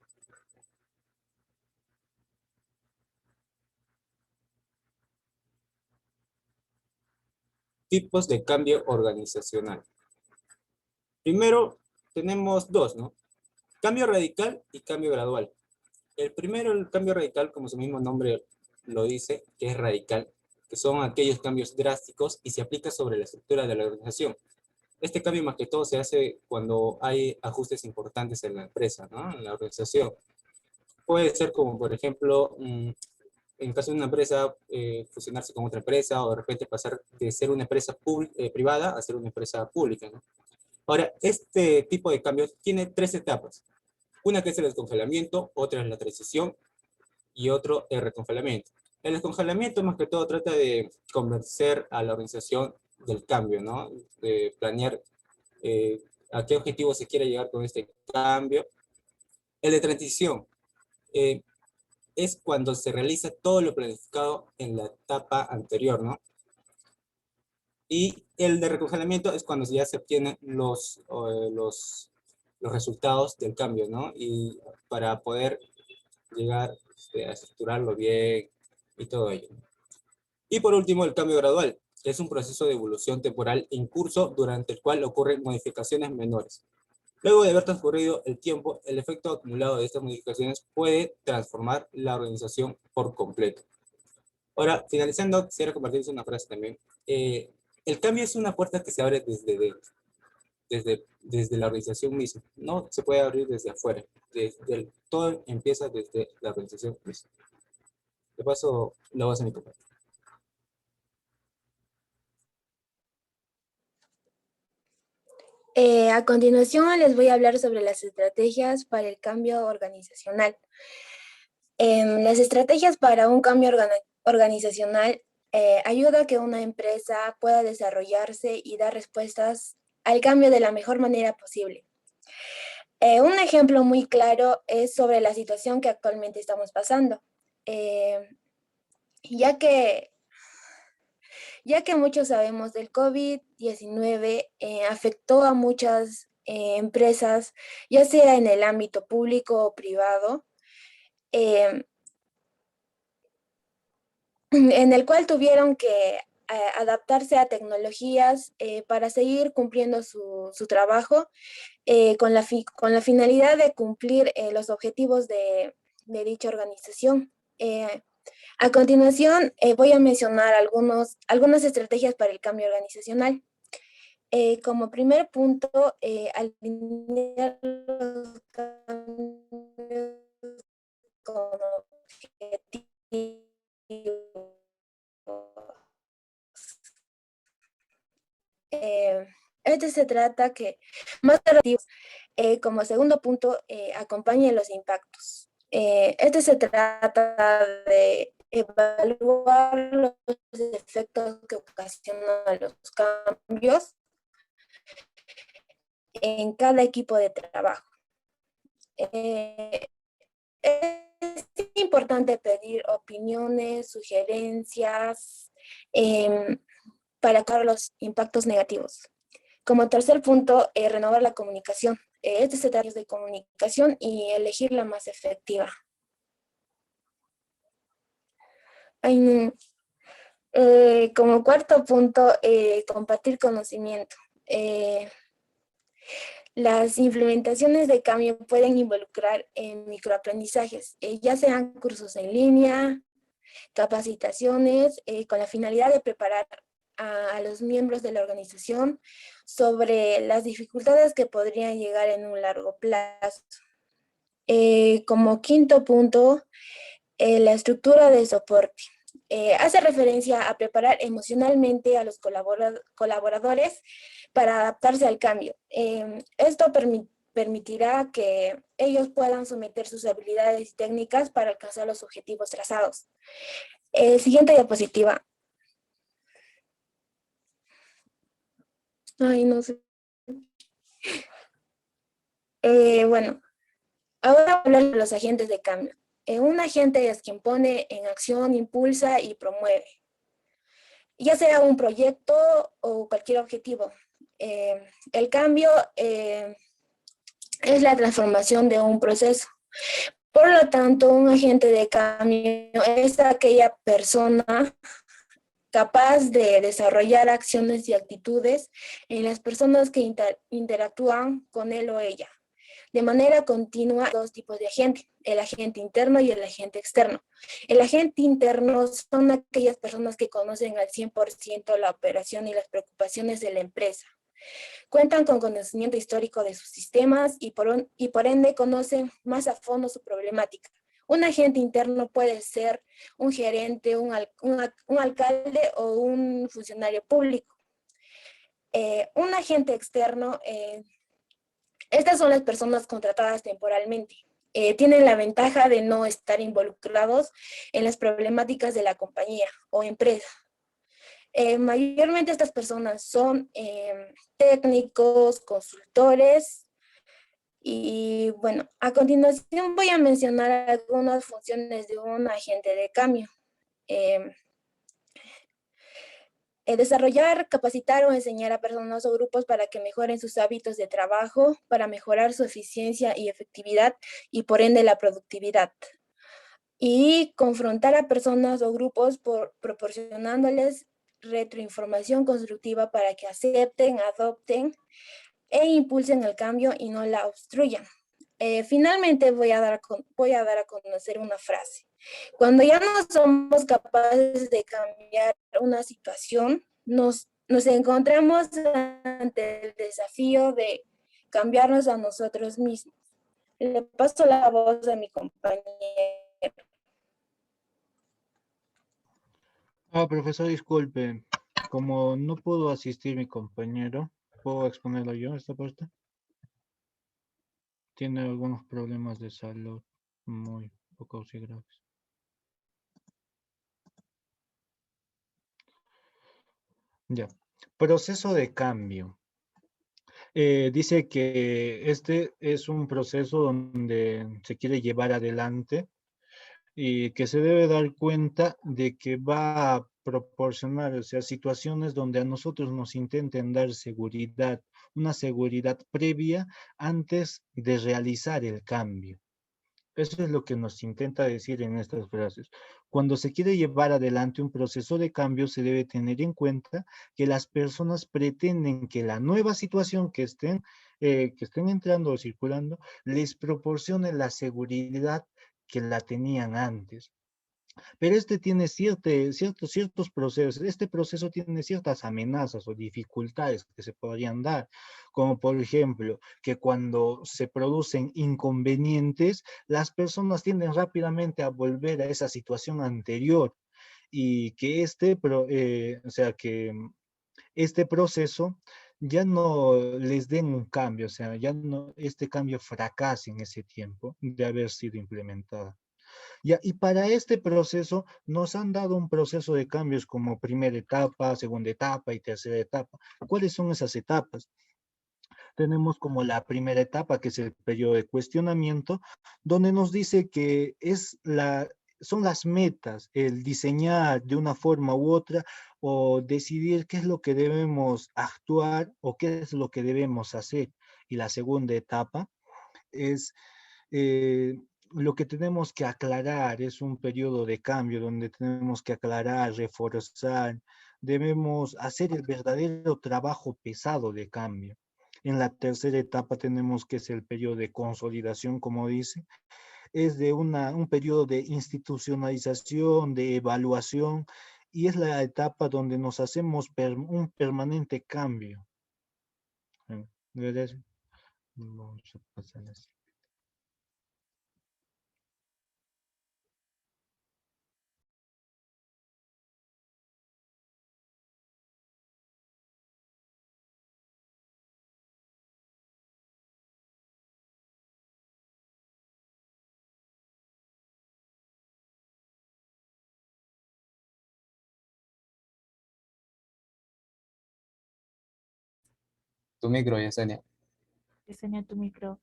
S12: tipos de cambio organizacional. Primero, tenemos dos, ¿no? Cambio radical y cambio gradual. El primero, el cambio radical, como su mismo nombre lo dice, que es radical, que son aquellos cambios drásticos y se aplica sobre la estructura de la organización. Este cambio más que todo se hace cuando hay ajustes importantes en la empresa, ¿no? En la organización. Puede ser como, por ejemplo, en caso de una empresa, fusionarse con otra empresa o de repente pasar de ser una empresa privada a ser una empresa pública, ¿no? Ahora, este tipo de cambios tiene tres etapas. Una que es el descongelamiento, otra es la transición y otro el recongelamiento. El descongelamiento más que todo trata de convencer a la organización del cambio, ¿no? De planear a qué objetivo se quiere llegar con este cambio. El de transición es cuando se realiza todo lo planificado en la etapa anterior, ¿no? Y el de recongelamiento es cuando ya se obtienen los resultados del cambio, ¿no? Y para poder llegar a estructurarlo bien y todo ello. Y por último, el cambio gradual, que es un proceso de evolución temporal en curso durante el cual ocurren modificaciones menores. Luego de haber transcurrido el tiempo, el efecto acumulado de estas modificaciones puede transformar la organización por completo. Ahora, finalizando, quisiera compartirles una frase también. El cambio es una puerta que se abre desde dentro, desde la organización misma. No se puede abrir desde afuera. Todo empieza desde la organización misma. De paso, lo voy a hacer mi compañero.
S13: A continuación les voy a hablar sobre las estrategias para el cambio organizacional. Las estrategias para un cambio organizacional ayuda a que una empresa pueda desarrollarse y dar respuestas al cambio de la mejor manera posible. Un ejemplo muy claro es sobre la situación que actualmente estamos pasando, ya que muchos sabemos del COVID-19 afectó a muchas empresas, ya sea en el ámbito público o privado, en el cual tuvieron que adaptarse a tecnologías para seguir cumpliendo su trabajo con la finalidad de cumplir los objetivos de dicha organización. A continuación, voy a mencionar algunas estrategias para el cambio organizacional. Como primer punto, alinear los cambios con objetivos. Se trata que más operativos, como segundo punto, acompañen los impactos. Se trata de evaluar los efectos que ocasionan los cambios en cada equipo de trabajo. Es importante pedir opiniones, sugerencias para evitar los impactos negativos. Como tercer punto, renovar la comunicación. Se trata de comunicación y elegir la más efectiva. Como cuarto punto, compartir conocimiento. Las implementaciones de cambio pueden involucrar microaprendizajes, ya sean cursos en línea, capacitaciones, con la finalidad de preparar a los miembros de la organización sobre las dificultades que podrían llegar en un largo plazo. Como quinto punto, la estructura de soporte. Hace referencia a preparar emocionalmente a los colaboradores para adaptarse al cambio. Esto permitirá que ellos puedan someter sus habilidades y técnicas para alcanzar los objetivos trazados. Siguiente diapositiva. Ay, no sé. Bueno, ahora voy a hablar de los agentes de cambio. Un agente es quien pone en acción, impulsa y promueve, ya sea un proyecto o cualquier objetivo. El cambio es la transformación de un proceso. Por lo tanto, un agente de cambio es aquella persona capaz de desarrollar acciones y actitudes en las personas que interactúan con él o ella. De manera continua, dos tipos de agente, el agente interno y el agente externo. El agente interno son aquellas personas que conocen al 100% la operación y las preocupaciones de la empresa. Cuentan con conocimiento histórico de sus sistemas y por ende conocen más a fondo su problemática. Un agente interno puede ser un gerente, un alcalde o un funcionario público. Un agente externo, estas son las personas contratadas temporalmente. Tienen la ventaja de no estar involucrados en las problemáticas de la compañía o empresa. Mayormente estas personas son técnicos, consultores. Y bueno, a continuación voy a mencionar algunas funciones de un agente de cambio. Desarrollar, capacitar o enseñar a personas o grupos para que mejoren sus hábitos de trabajo, para mejorar su eficiencia y efectividad y por ende la productividad. Y confrontar a personas o grupos proporcionándoles retroinformación constructiva para que acepten, adopten e impulsen el cambio y no la obstruyan. Finalmente voy a dar a conocer una frase. Cuando ya no somos capaces de cambiar una situación, nos encontramos ante el desafío de cambiarnos a nosotros mismos. Le paso la voz a mi compañero.
S11: Profesor, disculpe, como no pudo asistir mi compañero, ¿puedo exponerlo yo esta parte? Tiene algunos problemas de salud muy pocos y graves. Ya, proceso de cambio. Dice que este es un proceso donde se quiere llevar adelante y que se debe dar cuenta de que va a proporcionar, o sea, situaciones donde a nosotros nos intenten dar seguridad, una seguridad previa antes de realizar el cambio. Eso es lo que nos intenta decir en estas frases. Cuando se quiere llevar adelante un proceso de cambio, se debe tener en cuenta que las personas pretenden que la nueva situación que estén entrando o circulando les proporcione la seguridad que la tenían antes. Pero este tiene ciertos procesos, este proceso tiene ciertas amenazas o dificultades que se podrían dar, como por ejemplo, que cuando se producen inconvenientes, las personas tienden rápidamente a volver a esa situación anterior y que este proceso ya no les den un cambio, o sea, ya no, este cambio fracase en ese tiempo de haber sido implementado. Y para este proceso nos han dado un proceso de cambios como primera etapa, segunda etapa y tercera etapa. ¿Cuáles son esas etapas? Tenemos como la primera etapa, que es el periodo de cuestionamiento, donde nos dice que son las metas, el diseñar de una forma u otra o decidir qué es lo que debemos actuar o qué es lo que debemos hacer. Y la segunda etapa es lo que tenemos que aclarar, es un periodo de cambio donde tenemos que aclarar, reforzar, debemos hacer el verdadero trabajo pesado de cambio. En la tercera etapa tenemos que es el periodo de consolidación, como dice, es de un periodo de institucionalización, de evaluación, y es la etapa donde nos hacemos un permanente cambio. Vamos a pasar así.
S12: Tu micro, Yesenia.
S10: Yesenia, tu micro.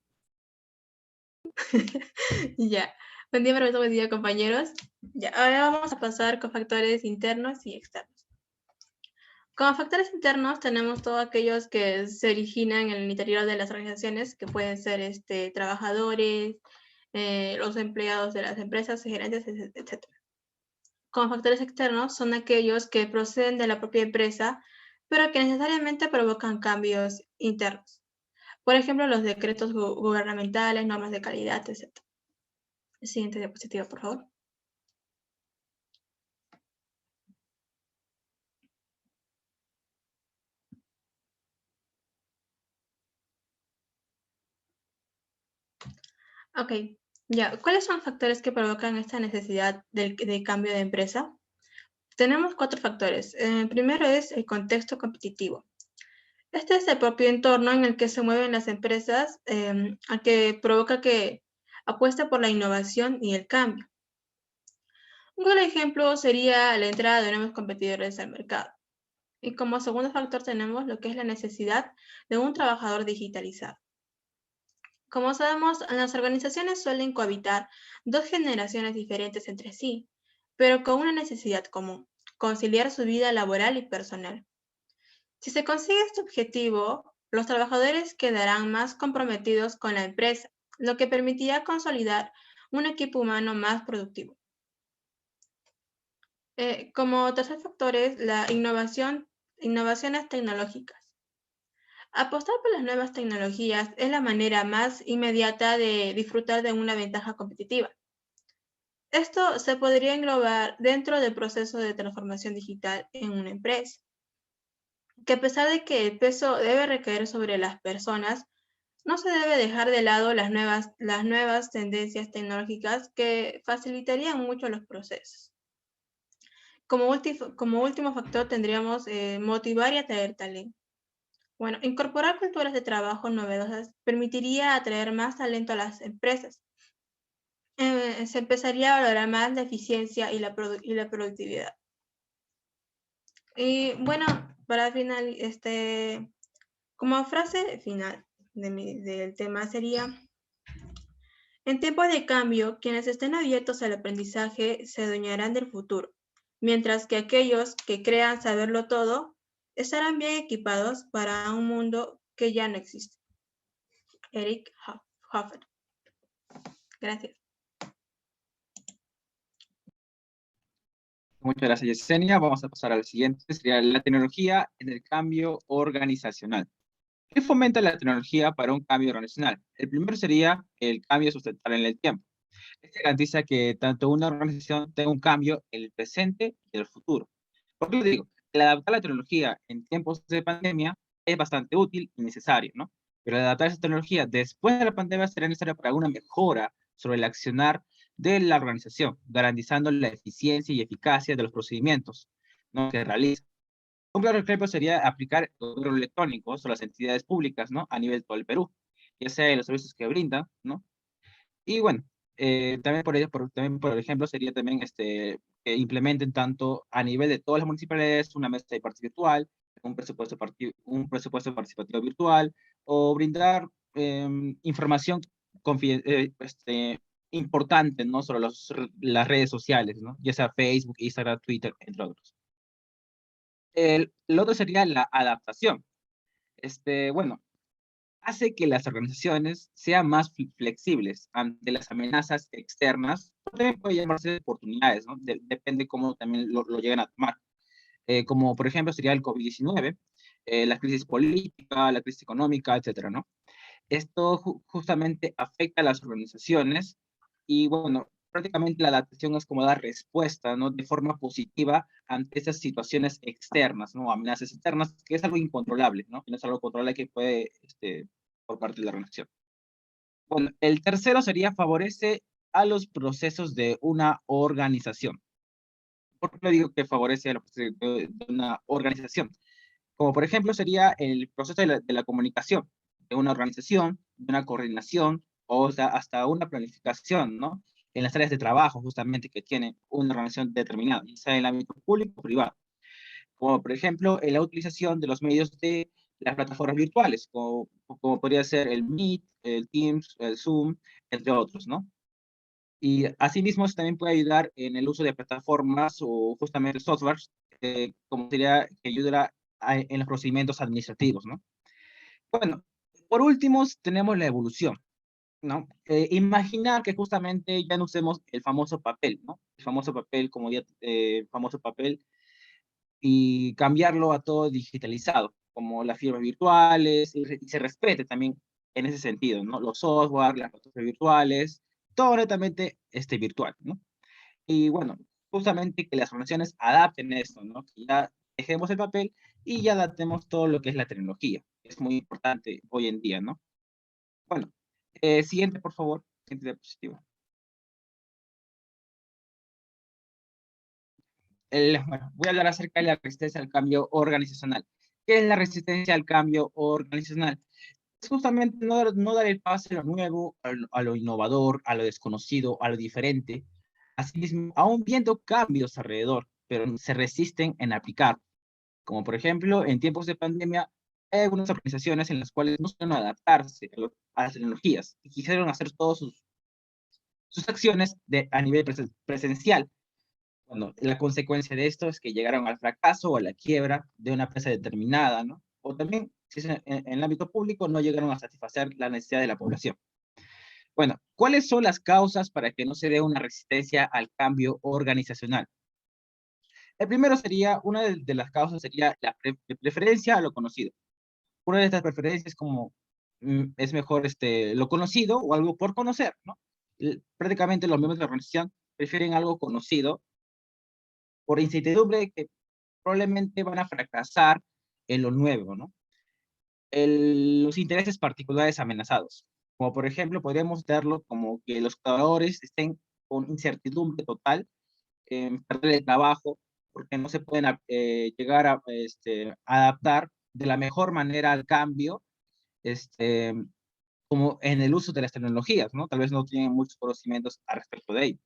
S2: Ya. Buen día, profesor. Buen día, compañeros. Ya, ahora vamos a pasar con factores internos y externos. Como factores internos tenemos todos aquellos que se originan en el interior de las organizaciones, que pueden ser trabajadores, los empleados de las empresas, gerentes, etc. como factores externos son aquellos que proceden de la propia empresa, pero que necesariamente provocan cambios internos. Por ejemplo, los decretos gubernamentales, normas de calidad, etc. Siguiente diapositiva, por favor. Ok, ya. ¿Cuáles son los factores que provocan esta necesidad de cambio de empresa? Tenemos 4 factores. El primero es el contexto competitivo. Este es el propio entorno en el que se mueven las empresas, al que provoca que apueste por la innovación y el cambio. Un buen ejemplo sería la entrada de nuevos competidores al mercado. Y como segundo factor tenemos lo que es la necesidad de un trabajador digitalizado. Como sabemos, las organizaciones suelen cohabitar 2 generaciones diferentes entre sí, pero con una necesidad común: conciliar su vida laboral y personal. Si se consigue este objetivo, los trabajadores quedarán más comprometidos con la empresa, lo que permitirá consolidar un equipo humano más productivo. Como tercer factor es la innovaciones tecnológicas. Apostar por las nuevas tecnologías es la manera más inmediata de disfrutar de una ventaja competitiva. Esto se podría englobar dentro del proceso de transformación digital en una empresa, que a pesar de que el peso debe recaer sobre las personas, no se debe dejar de lado las nuevas tendencias tecnológicas que facilitarían mucho los procesos. Como último factor tendríamos motivar y atraer talento. Bueno, incorporar culturas de trabajo novedosas permitiría atraer más talento a las empresas. Se empezaría a valorar más la eficiencia y la productividad. Y bueno, para final, como frase final del tema sería: en tiempos de cambio, quienes estén abiertos al aprendizaje se adueñarán del futuro, mientras que aquellos que crean saberlo todo estarán bien equipados para un mundo que ya no existe. Eric Hoffer. Gracias.
S14: Muchas gracias, Yesenia. Vamos a pasar al siguiente, sería la tecnología en el cambio organizacional. ¿Qué fomenta la tecnología para un cambio organizacional? El primero sería el cambio sustentable en el tiempo. Este garantiza que tanto una organización tenga un cambio en el presente y en el futuro. ¿Por qué lo digo? El adaptar la tecnología en tiempos de pandemia es bastante útil y necesario, ¿no? Pero adaptar esa tecnología después de la pandemia será necesario para una mejora sobre el accionar de la organización, garantizando la eficiencia y eficacia de los procedimientos, ¿no?, que realiza. Un claro ejemplo sería aplicar correos electrónicos a las entidades públicas, ¿no?, a nivel de todo el Perú, ya sea de los servicios que brindan, ¿no? Y bueno, también por ejemplo, sería también que implementen tanto a nivel de todas las municipalidades una mesa de participación virtual, un presupuesto participativo virtual, o brindar información importante, ¿no?, sobre las redes sociales, ¿no?, ya sea Facebook, Instagram, Twitter, entre otros. El otro sería la adaptación. Bueno, hace que las organizaciones sean más flexibles ante las amenazas externas. También puede llamarse oportunidades, ¿no? Depende cómo también lo lleguen a tomar. Como por ejemplo sería el COVID-19, la crisis política, la crisis económica, etcétera, ¿no? Esto justamente afecta a las organizaciones y bueno, prácticamente la adaptación es como dar respuesta, ¿no?, de forma positiva ante esas situaciones externas, ¿no?, amenazas externas, que es algo incontrolable, ¿no?, que no es algo controlable que puede, por parte de la organización. Bueno, el tercero sería favorece a los procesos de una organización. ¿Por qué digo que favorece a los procesos de una organización? Como por ejemplo sería el proceso de la comunicación de una organización, de una coordinación, o sea, hasta una planificación, ¿no?, en las áreas de trabajo justamente que tiene una organización determinada, ya sea en el ámbito público o privado. Como por ejemplo en la utilización de los medios de las plataformas virtuales, como podría ser el Meet, el Teams, el Zoom, entre otros, ¿no? Y asimismo, eso también puede ayudar en el uso de plataformas o justamente softwares, como sería que ayudará en los procedimientos administrativos, ¿no? Bueno, por último, tenemos la evolución. ¿no? Imaginar que justamente ya no usemos el famoso papel, ¿no? El famoso papel, como ya, famoso papel, y cambiarlo a todo digitalizado, como las firmas virtuales, y se respete también en ese sentido, ¿no? Los software, las fotos virtuales, todo netamente virtual, ¿no? Y bueno, justamente que las organizaciones adapten esto, ¿no? Que ya dejemos el papel y ya adaptemos todo lo que es la tecnología. Es muy importante hoy en día, ¿no? Bueno, siguiente, por favor. Siguiente diapositiva. Bueno, voy a hablar acerca de la resistencia al cambio organizacional. ¿Qué es la resistencia al cambio organizacional? Es justamente no dar el paso a lo nuevo, a lo innovador, a lo desconocido, a lo diferente. Asimismo, aún viendo cambios alrededor, pero se resisten en aplicar. Como por ejemplo, en tiempos de pandemia, hay algunas organizaciones en las cuales no supieron adaptarse a las tecnologías y quisieron hacer todas sus acciones a nivel presencial. Bueno, la consecuencia de esto es que llegaron al fracaso o a la quiebra de una empresa determinada, ¿no? O también, si es en el ámbito público, no llegaron a satisfacer la necesidad de la población. Bueno, ¿cuáles son las causas para que no se dé una resistencia al cambio organizacional? El primero sería, una de las causas sería la preferencia a lo conocido. Una de estas preferencias como es mejor lo conocido o algo por conocer, ¿no? Prácticamente los miembros de la organización prefieren algo conocido por incertidumbre que probablemente van a fracasar en lo nuevo, ¿no? Los intereses particulares amenazados, como por ejemplo podríamos darlo como que los trabajadores estén con incertidumbre total en perder el trabajo porque no se pueden llegar a adaptar de la mejor manera al cambio, como en el uso de las tecnologías, ¿no? Tal vez no tienen muchos conocimientos al respecto de ello.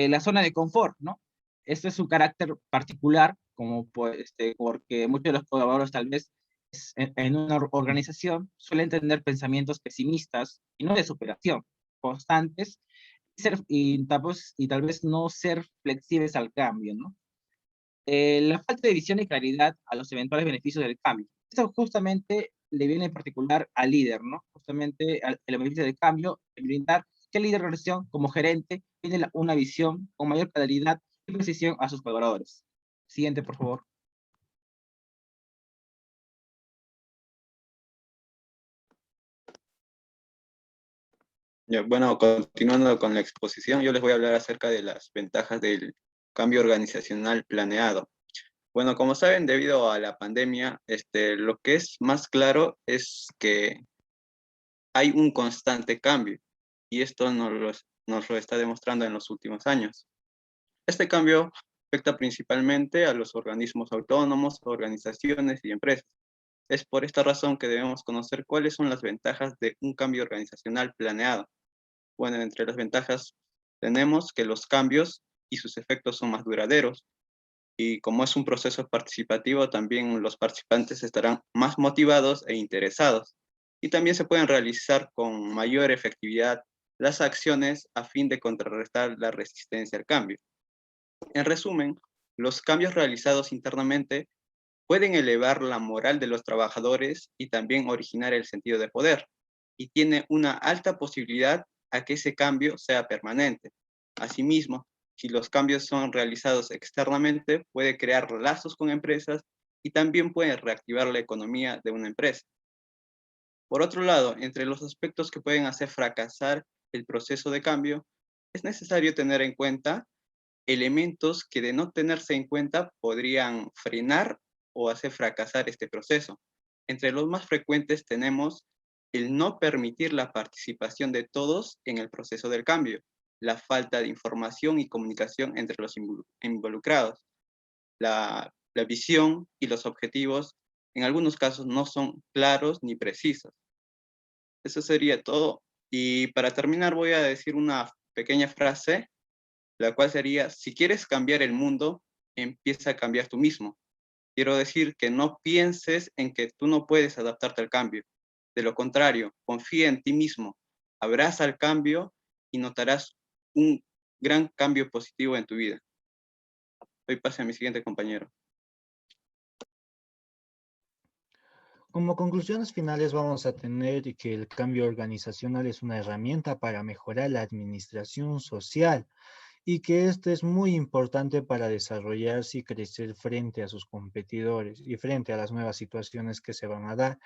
S14: La zona de confort, ¿no? Este es su carácter particular, como porque muchos de los colaboradores tal vez en una organización suelen tener pensamientos pesimistas y no de superación, constantes, y tal vez no ser flexibles al cambio, ¿no? La falta de visión y claridad a los eventuales beneficios del cambio. Esto justamente le viene en particular al líder, ¿no? Justamente el beneficio del cambio, el brindar que el líder de organización, como gerente, tiene una visión con mayor claridad y precisión a sus colaboradores. Siguiente, por favor.
S15: Ya, bueno, continuando con la exposición, yo les voy a hablar acerca de las ventajas del cambio organizacional planeado. Bueno, como saben, debido a la pandemia, lo que es más claro es que hay un constante cambio y esto nos lo está demostrando en los últimos años. Este cambio afecta principalmente a los organismos autónomos, organizaciones y empresas. Es por esta razón que debemos conocer cuáles son las ventajas de un cambio organizacional planeado. Bueno, entre las ventajas tenemos que los cambios y sus efectos son más duraderos, y como es un proceso participativo, también los participantes estarán más motivados e interesados. Y también se pueden realizar con mayor efectividad las acciones a fin de contrarrestar la resistencia al cambio. En resumen, los cambios realizados internamente pueden elevar la moral de los trabajadores y también originar el sentido de poder, y tiene una alta posibilidad a que ese cambio sea permanente. Asimismo, si los cambios son realizados externamente, puede crear lazos con empresas y también puede reactivar la economía de una empresa. Por otro lado, entre los aspectos que pueden hacer fracasar el proceso de cambio, es necesario tener en cuenta elementos que de no tenerse en cuenta podrían frenar o hacer fracasar este proceso. Entre los más frecuentes tenemos el no permitir la participación de todos en el proceso del cambio, la falta de información y comunicación entre los involucrados, la visión y los objetivos en algunos casos no son claros ni precisos. Eso sería todo. Y para terminar voy a decir una pequeña frase, la cual sería: si quieres cambiar el mundo, empieza a cambiar tú mismo. Quiero decir que no pienses en que tú no puedes adaptarte al cambio. De lo contrario, confía en ti mismo, abraza el cambio y notarás un gran cambio positivo en tu vida. Doy pase a mi siguiente compañero.
S11: Como conclusiones finales vamos a tener que el cambio organizacional es una herramienta para mejorar la administración social y que este es muy importante para desarrollarse y crecer frente a sus competidores y frente a las nuevas situaciones que se van a dar.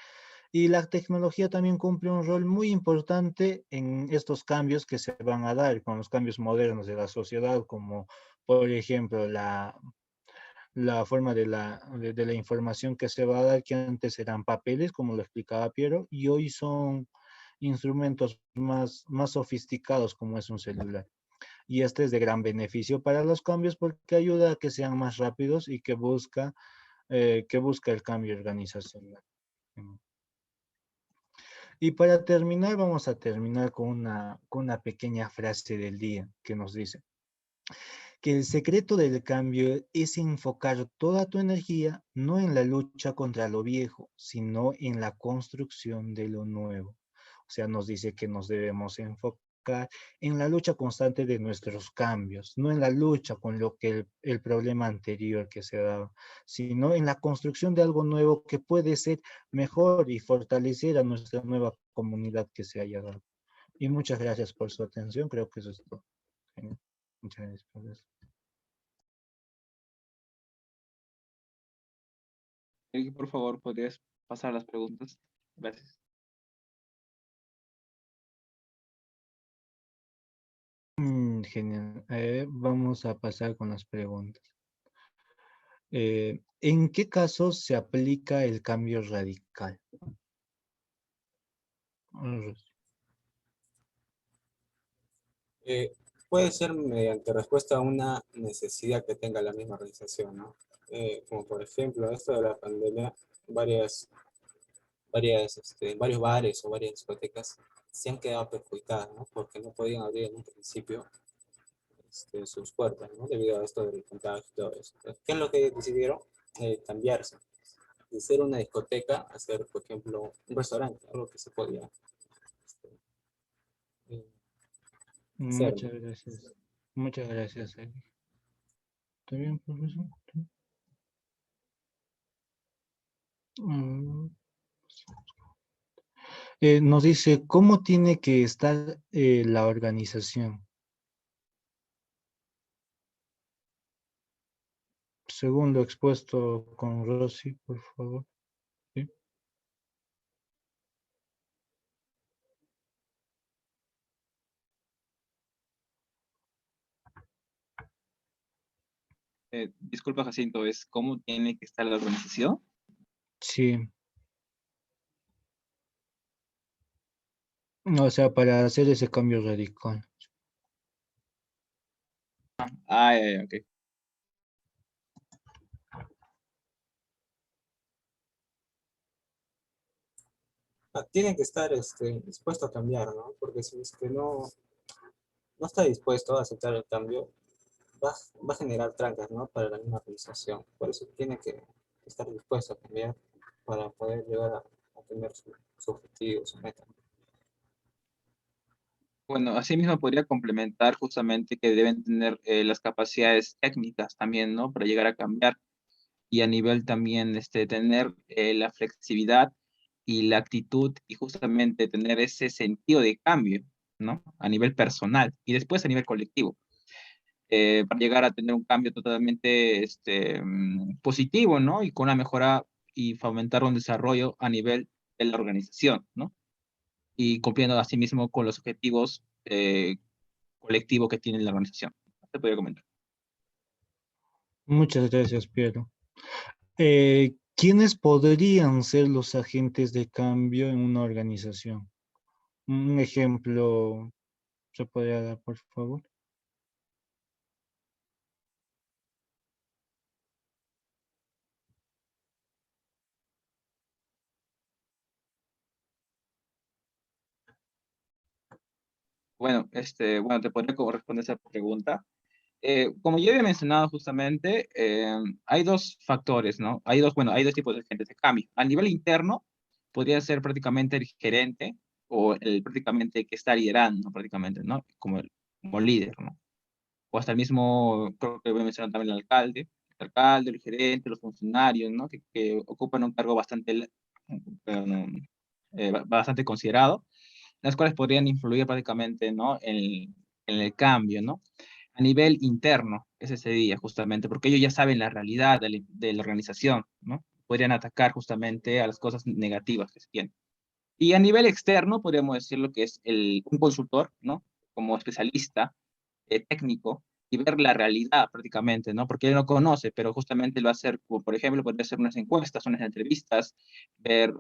S11: Y la tecnología también cumple un rol muy importante en estos cambios que se van a dar, con los cambios modernos de la sociedad, como por ejemplo la forma de la información que se va a dar, que antes eran papeles, como lo explicaba Piero, y hoy son instrumentos más sofisticados como es un celular. Y este es de gran beneficio para los cambios porque ayuda a que sean más rápidos y que busca el cambio organizacional. Y para terminar, vamos a terminar con una pequeña frase del día que nos dice que el secreto del cambio es enfocar toda tu energía no en la lucha contra lo viejo, sino en la construcción de lo nuevo. O sea, nos dice que nos debemos enfocar en la lucha constante de nuestros cambios, no en la lucha con lo que el problema anterior que se daba, sino en la construcción de algo nuevo que puede ser mejor y fortalecer a nuestra nueva comunidad que se haya dado. Y muchas gracias por su atención, creo que eso es todo. Muchas gracias por eso.
S14: Eric, por favor, ¿podrías pasar las preguntas? Gracias.
S11: Genial. Vamos a pasar con las preguntas. ¿En qué casos se aplica el cambio radical?
S12: Puede ser mediante respuesta a una necesidad que tenga la misma organización, ¿no? Como por ejemplo, esto de la pandemia, varios bares o varias discotecas se han quedado perjudicadas, ¿no? Porque no podían abrir en un principio sus puertas, ¿no? Debido a esto del contagio y todo eso. Entonces, ¿qué es lo que decidieron? Cambiarse. De ser una discoteca a ser, por ejemplo, un restaurante, algo que se podía eh, hacer, ¿no?
S11: Muchas gracias. Muchas gracias, Eric. ¿Está bien, profesor? Mm, nos dice, ¿cómo tiene que estar la organización? Según lo expuesto con Rosy, por favor. ¿Sí?
S14: Disculpa, Jacinto, ¿es cómo tiene que estar la organización?
S11: Sí. O sea, para hacer ese cambio radical.
S14: Ok.
S12: Tienen que estar dispuesto a cambiar, ¿no? Porque si es que no está dispuesto a aceptar el cambio, va a generar trancas, ¿no? Para la misma organización. Por eso tiene que estar dispuesto a cambiar para poder llegar a tener su objetivo, su meta.
S14: Bueno, asimismo podría complementar justamente que deben tener las capacidades técnicas también, ¿no? Para llegar a cambiar y a nivel también tener la flexibilidad y la actitud y justamente tener ese sentido de cambio, ¿no? A nivel personal y después a nivel colectivo. Para llegar a tener un cambio totalmente positivo, ¿no? Y con una mejora y fomentar un desarrollo a nivel de la organización, ¿no? Y cumpliendo asimismo con los objetivos colectivos que tiene la organización. Te podría comentar.
S11: Muchas gracias, Piero. ¿Quiénes podrían ser los agentes de cambio en una organización? Un ejemplo, ¿se podría dar, por favor?
S14: Bueno, te podría responder esa pregunta. Como ya había mencionado justamente, hay dos factores, ¿no? Hay dos tipos de agentes de cambio. A nivel interno, podría ser prácticamente el gerente o prácticamente que está liderando, prácticamente, ¿no? Como líder, ¿no? O hasta el mismo, creo que voy a mencionar también el alcalde, el gerente, los funcionarios, ¿no? Que ocupan un cargo bastante bueno, bastante considerado, las cuales podrían influir prácticamente, ¿no? En el cambio, ¿no? A nivel interno, ese sería justamente, porque ellos ya saben la realidad de la organización, ¿no? Podrían atacar justamente a las cosas negativas que se tienen. Y a nivel externo, podríamos decir lo que es un consultor, ¿no? Como especialista técnico y ver la realidad prácticamente, ¿no? Porque él no conoce, pero justamente lo va a hacer, como por ejemplo, podría hacer unas encuestas, unas entrevistas,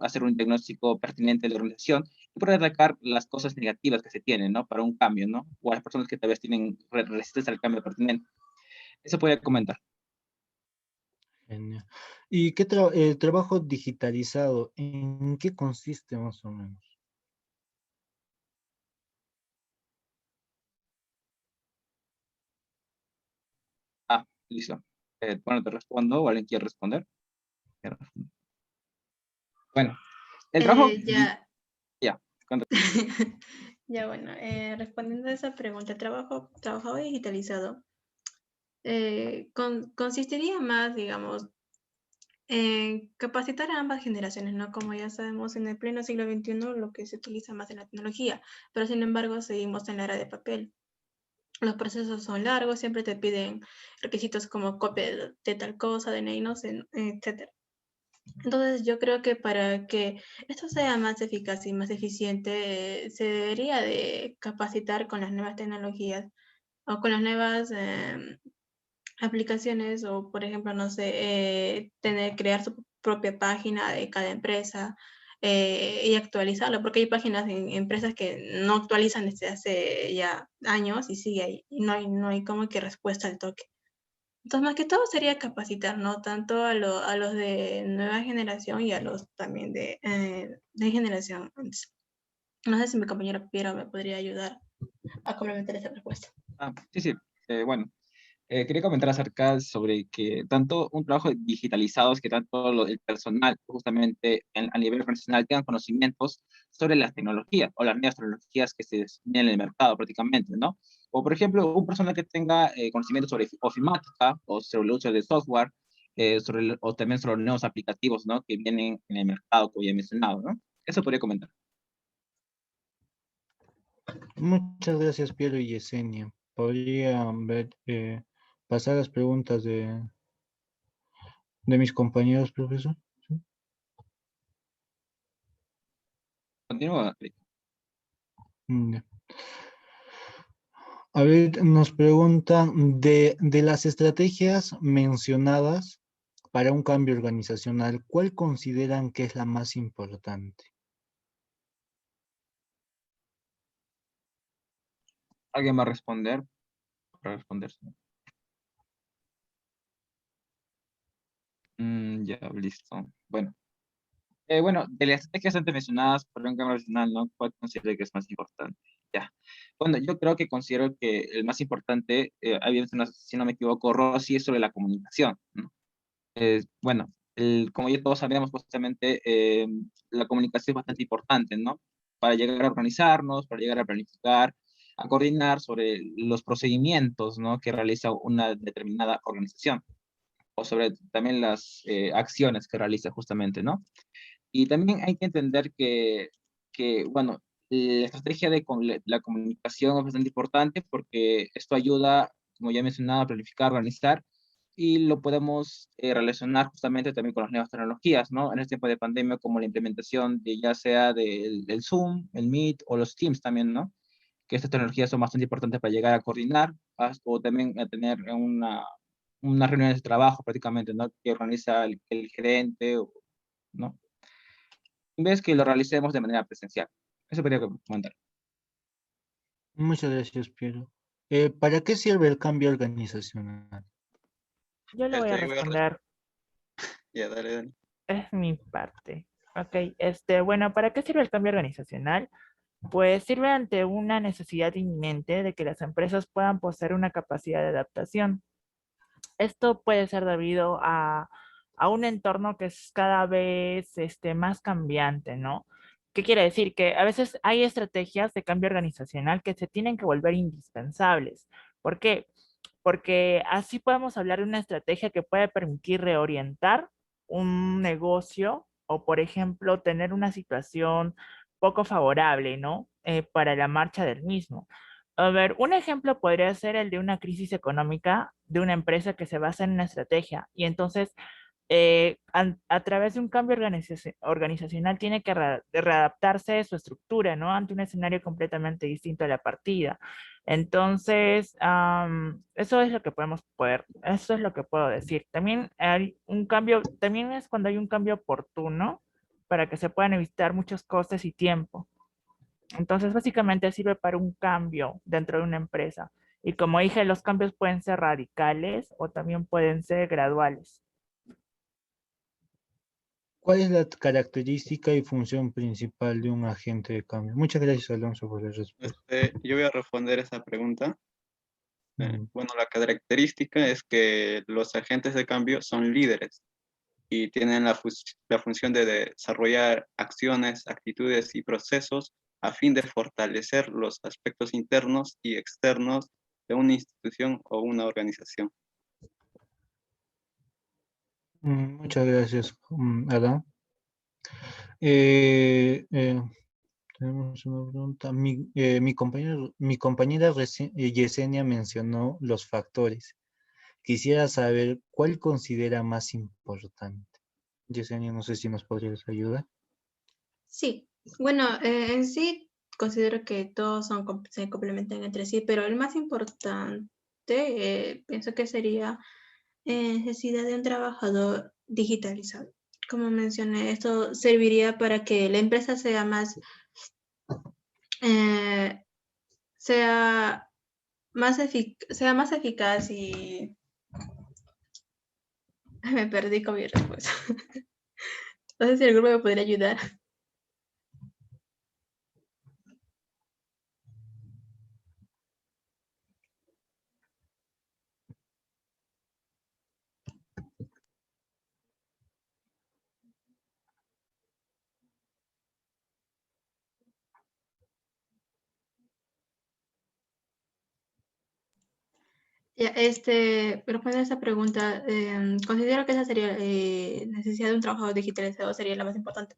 S14: hacer un diagnóstico pertinente de la organización y poder atacar las cosas negativas que se tienen, ¿no? Para un cambio, ¿no? O a las personas que tal vez tienen resistencia al cambio pertinente. Eso podría comentar.
S11: Genial. ¿Y el trabajo digitalizado, en qué consiste más o menos?
S14: Ah, listo. Bueno, te respondo, o alguien quiere responder. Bueno, el trabajo...
S16: Ya,
S14: Ya,
S16: ya bueno, respondiendo a esa pregunta, el trabajo digitalizado consistiría más, digamos, en capacitar a ambas generaciones, ¿no? Como ya sabemos, en el pleno siglo XXI lo que se utiliza más es la tecnología, pero sin embargo seguimos en la era de papel. Los procesos son largos, siempre te piden requisitos como copia de tal cosa, DNI, no sé, etcétera. Entonces yo creo que para que esto sea más eficaz y más eficiente, se debería de capacitar con las nuevas tecnologías o con las nuevas aplicaciones o, por ejemplo, no sé, crear su propia página de cada empresa y actualizarlo, porque hay páginas en empresas que no actualizan desde hace ya años y sigue ahí, y no hay como que respuesta al toque. Entonces, más que todo sería capacitar, ¿no? Tanto a los de nueva generación y a los también de generación antes. No sé si mi compañero Piero me podría ayudar a complementar esa respuesta.
S14: sí, sí. Bueno, quería comentar acerca sobre que tanto un trabajo digitalizado es que tanto el personal, justamente a nivel profesional, tengan conocimientos sobre las tecnologías o las nuevas tecnologías que se vienen en el mercado prácticamente, ¿no? O, por ejemplo, un personal que tenga conocimientos sobre ofimática o sobre el uso de software, o también sobre los nuevos aplicativos, ¿no? Que vienen en el mercado, como ya he mencionado, ¿no? Eso podría comentar.
S11: Muchas gracias, Piero y Yesenia. Podrían pasar las preguntas de mis compañeros, profesor. ¿Sí?
S14: Continúa.
S11: Ya. A ver, nos preguntan de las estrategias mencionadas para un cambio organizacional, ¿cuál consideran que es la más importante?
S14: ¿Alguien va a responder? Para responder. Ya, listo. Bueno. Bueno, de las estrategias antes mencionadas por un cambio organizacional, ¿no? ¿Cuál considero que es más importante? Ya. Bueno, yo creo que considero que el más importante, había mencionado, si no me equivoco, Rosy, es sobre la comunicación, ¿no? Bueno, como ya todos sabemos, justamente la comunicación es bastante importante, ¿no? Para llegar a organizarnos, para llegar a planificar, a coordinar sobre los procedimientos, ¿no? Que realiza una determinada organización, o sobre también las acciones que realiza justamente, ¿no? Y también hay que entender bueno, la estrategia de la comunicación es bastante importante porque esto ayuda, como ya mencionaba, a planificar, organizar, y lo podemos relacionar justamente también con las nuevas tecnologías, ¿no? En este tiempo de pandemia, como la implementación de ya sea del Zoom, el Meet o los Teams también, ¿no? Que estas tecnologías son bastante importantes para llegar a coordinar o también a tener una reunión de trabajo prácticamente, ¿no? Que organiza el gerente, ¿no? En vez que lo realicemos de manera presencial. Eso quería comentar.
S11: Muchas gracias, Piero. ¿Para qué sirve el cambio organizacional?
S10: Yo le voy a responder.
S15: Ya, dale, Dani.
S10: Es mi parte. Ok, bueno, ¿para qué sirve el cambio organizacional? Pues sirve ante una necesidad inminente de que las empresas puedan poseer una capacidad de adaptación. Esto puede ser debido a un entorno que es cada vez más cambiante, ¿no? ¿Qué quiere decir? Que a veces hay estrategias de cambio organizacional que se tienen que volver indispensables. ¿Por qué? Porque así podemos hablar de una estrategia que puede permitir reorientar un negocio o por ejemplo, tener una situación poco favorable, ¿no? Para la marcha del mismo. A ver, un ejemplo podría ser el de una crisis económica de una empresa que se basa en una estrategia y entonces a través de un cambio organizacional tiene que readaptarse su estructura, ¿no? Ante un escenario completamente distinto a la partida. Entonces, eso es lo que eso es lo que puedo decir. También hay un cambio, también es cuando hay un cambio oportuno para que se puedan evitar muchos costes y tiempo. Entonces, básicamente sirve para un cambio dentro de una empresa. Y como dije, los cambios pueden ser radicales o también pueden ser graduales.
S11: ¿Cuál es la característica y función principal de un agente de cambio? Muchas gracias, Alonso, por la respuesta.
S15: Yo voy a responder esa pregunta. Bueno, la característica es que los agentes de cambio son líderes y tienen la función de desarrollar acciones, actitudes y procesos a fin de fortalecer los aspectos internos y externos de una institución o una organización.
S11: Muchas gracias, Adam. Tenemos una pregunta. Mi compañera Yesenia mencionó los factores. Quisiera saber cuál considera más importante. Yesenia, no sé si nos podrías ayudar.
S16: Sí, bueno, en sí considero que todos se complementan entre sí, pero el más importante pienso que sería necesidad de un trabajador digitalizado. Como mencioné, esto serviría para que la empresa sea más, sea más eficaz y me perdí con mi respuesta. No sé si el grupo me podría ayudar. Ya, respondiendo a esta pregunta, considero que esa sería necesidad de un trabajador digitalizado sería la más importante.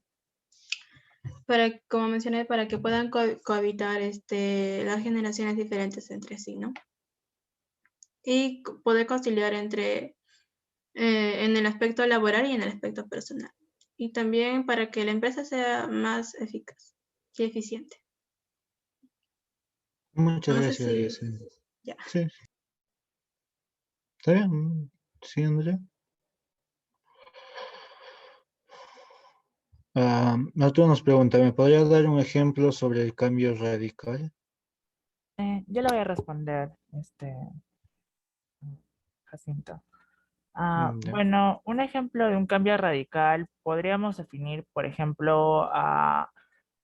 S16: Como mencioné, para que puedan cohabitar las generaciones diferentes entre sí, ¿no? Y poder conciliar entre en el aspecto laboral y en el aspecto personal. Y también para que la empresa sea más eficaz y eficiente.
S11: Muchas
S16: No sé
S11: gracias,
S16: si...
S11: Yesenia.
S16: Ya.
S11: Sí. ¿Está bien? Sí, Andrea. Arturo nos pregunta, ¿me podría dar un ejemplo sobre el cambio radical?
S10: Yo le voy a responder, Jacinto.
S11: Ya.
S10: Bueno, un ejemplo de un cambio radical podríamos definir, por ejemplo,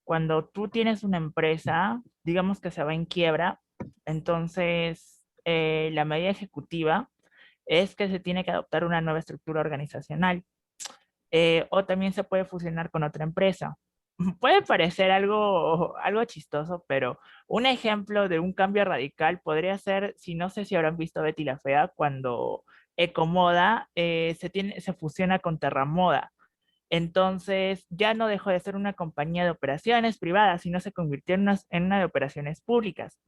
S10: cuando tú tienes una empresa, digamos que se va en quiebra, entonces la medida ejecutiva es que se tiene que adoptar una nueva estructura organizacional. O también se puede fusionar con otra empresa. Puede parecer algo chistoso, pero un ejemplo de un cambio radical podría ser, si no sé si habrán visto Betty la Fea, cuando Ecomoda se fusiona con Terramoda. Entonces ya no dejó de ser una compañía de operaciones privadas, sino se convirtió en una de operaciones públicas.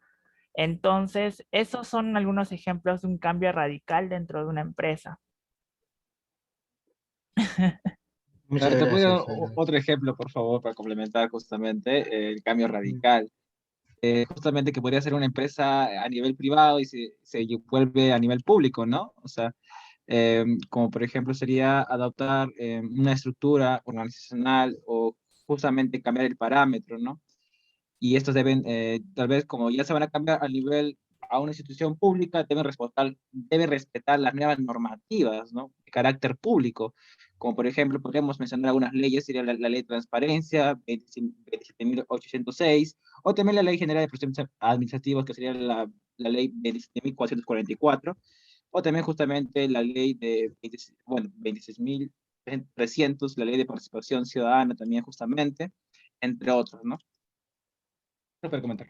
S10: Entonces, esos son algunos ejemplos de un cambio radical dentro de una empresa.
S11: Muchas
S14: ¿Te puedo dar
S11: gracias, Alonso.
S14: otro ejemplo, por favor, para complementar justamente el cambio radical? Justamente que podría ser una empresa a nivel privado y se vuelve a nivel público, ¿no? O sea, como por ejemplo sería adoptar una estructura organizacional o justamente cambiar el parámetro, ¿no? Y estos deben, tal vez como ya se van a cambiar a nivel a una institución pública, deben respetar las nuevas normativas, ¿no? De carácter público, como por ejemplo, podríamos mencionar algunas leyes, sería la ley de transparencia, 27.806, o también la ley general de procedimientos administrativos, que sería la ley 27.444, o también justamente la ley de, 26.300, la ley de participación ciudadana también justamente, entre otros, ¿no? Para comentar.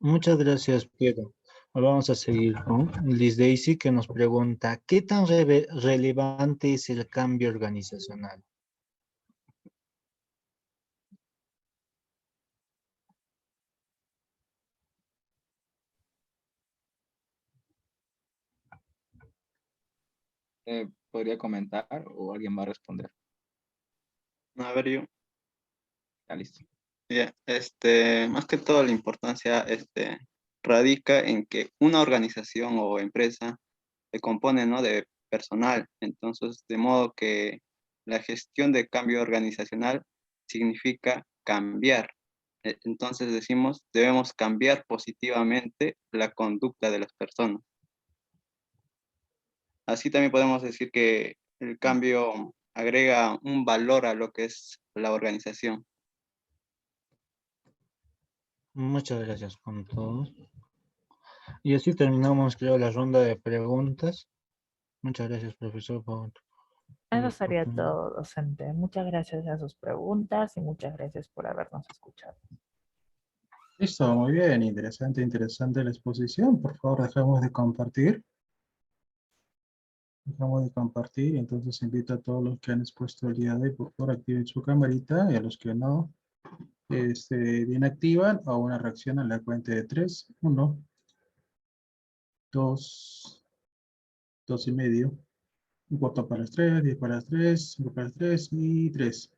S11: Muchas gracias, Piero. Ahora vamos a seguir con Liz Daisy, que nos pregunta, ¿qué tan relevante es el cambio organizacional?
S14: ¿Podría comentar o alguien va a responder?
S15: A ver, yo.
S14: Ya, listo.
S15: Ya, más que todo la importancia radica en que una organización o empresa se compone, ¿no?, de personal. Entonces, de modo que la gestión de cambio organizacional significa cambiar. Entonces decimos, debemos cambiar positivamente la conducta de las personas. Así también podemos decir que el cambio agrega un valor a lo que es la organización.
S11: Muchas gracias con todos. Y así terminamos, creo, la ronda de preguntas. Muchas gracias, profesor, por la
S10: Eso sería
S11: oportunidad.
S10: todo, docente. Muchas gracias a sus preguntas y muchas gracias por habernos escuchado.
S9: Listo, muy bien, interesante, interesante la exposición. Por favor, dejamos de compartir. Dejamos de compartir, entonces invito a todos los que han expuesto el día de hoy, por favor, activen su camarita y a los que no, bien activan o una reacción a la cuenta de 3, 1, 2, 2 y medio. Un voto para las 3, 10 para las 3, 5 para las 3 y 3.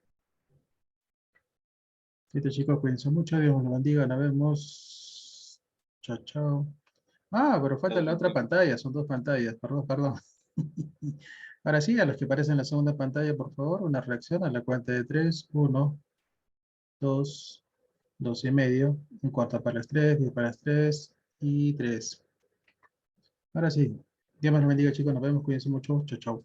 S9: Listo, chicos, cuídense mucho, Dios los bendiga, nos vemos. Chao, chao. Ah, pero falta la otra pantalla, son dos pantallas, perdón, perdón. Ahora sí, a los que aparecen en la segunda pantalla, por favor, una reacción a la cuenta de 3, 1, 2, 2 y medio, un cuarto para las 3, 10 para las 3 y 3. Ahora sí, Dios los bendiga, chicos, nos vemos, cuídense mucho, chao, chao.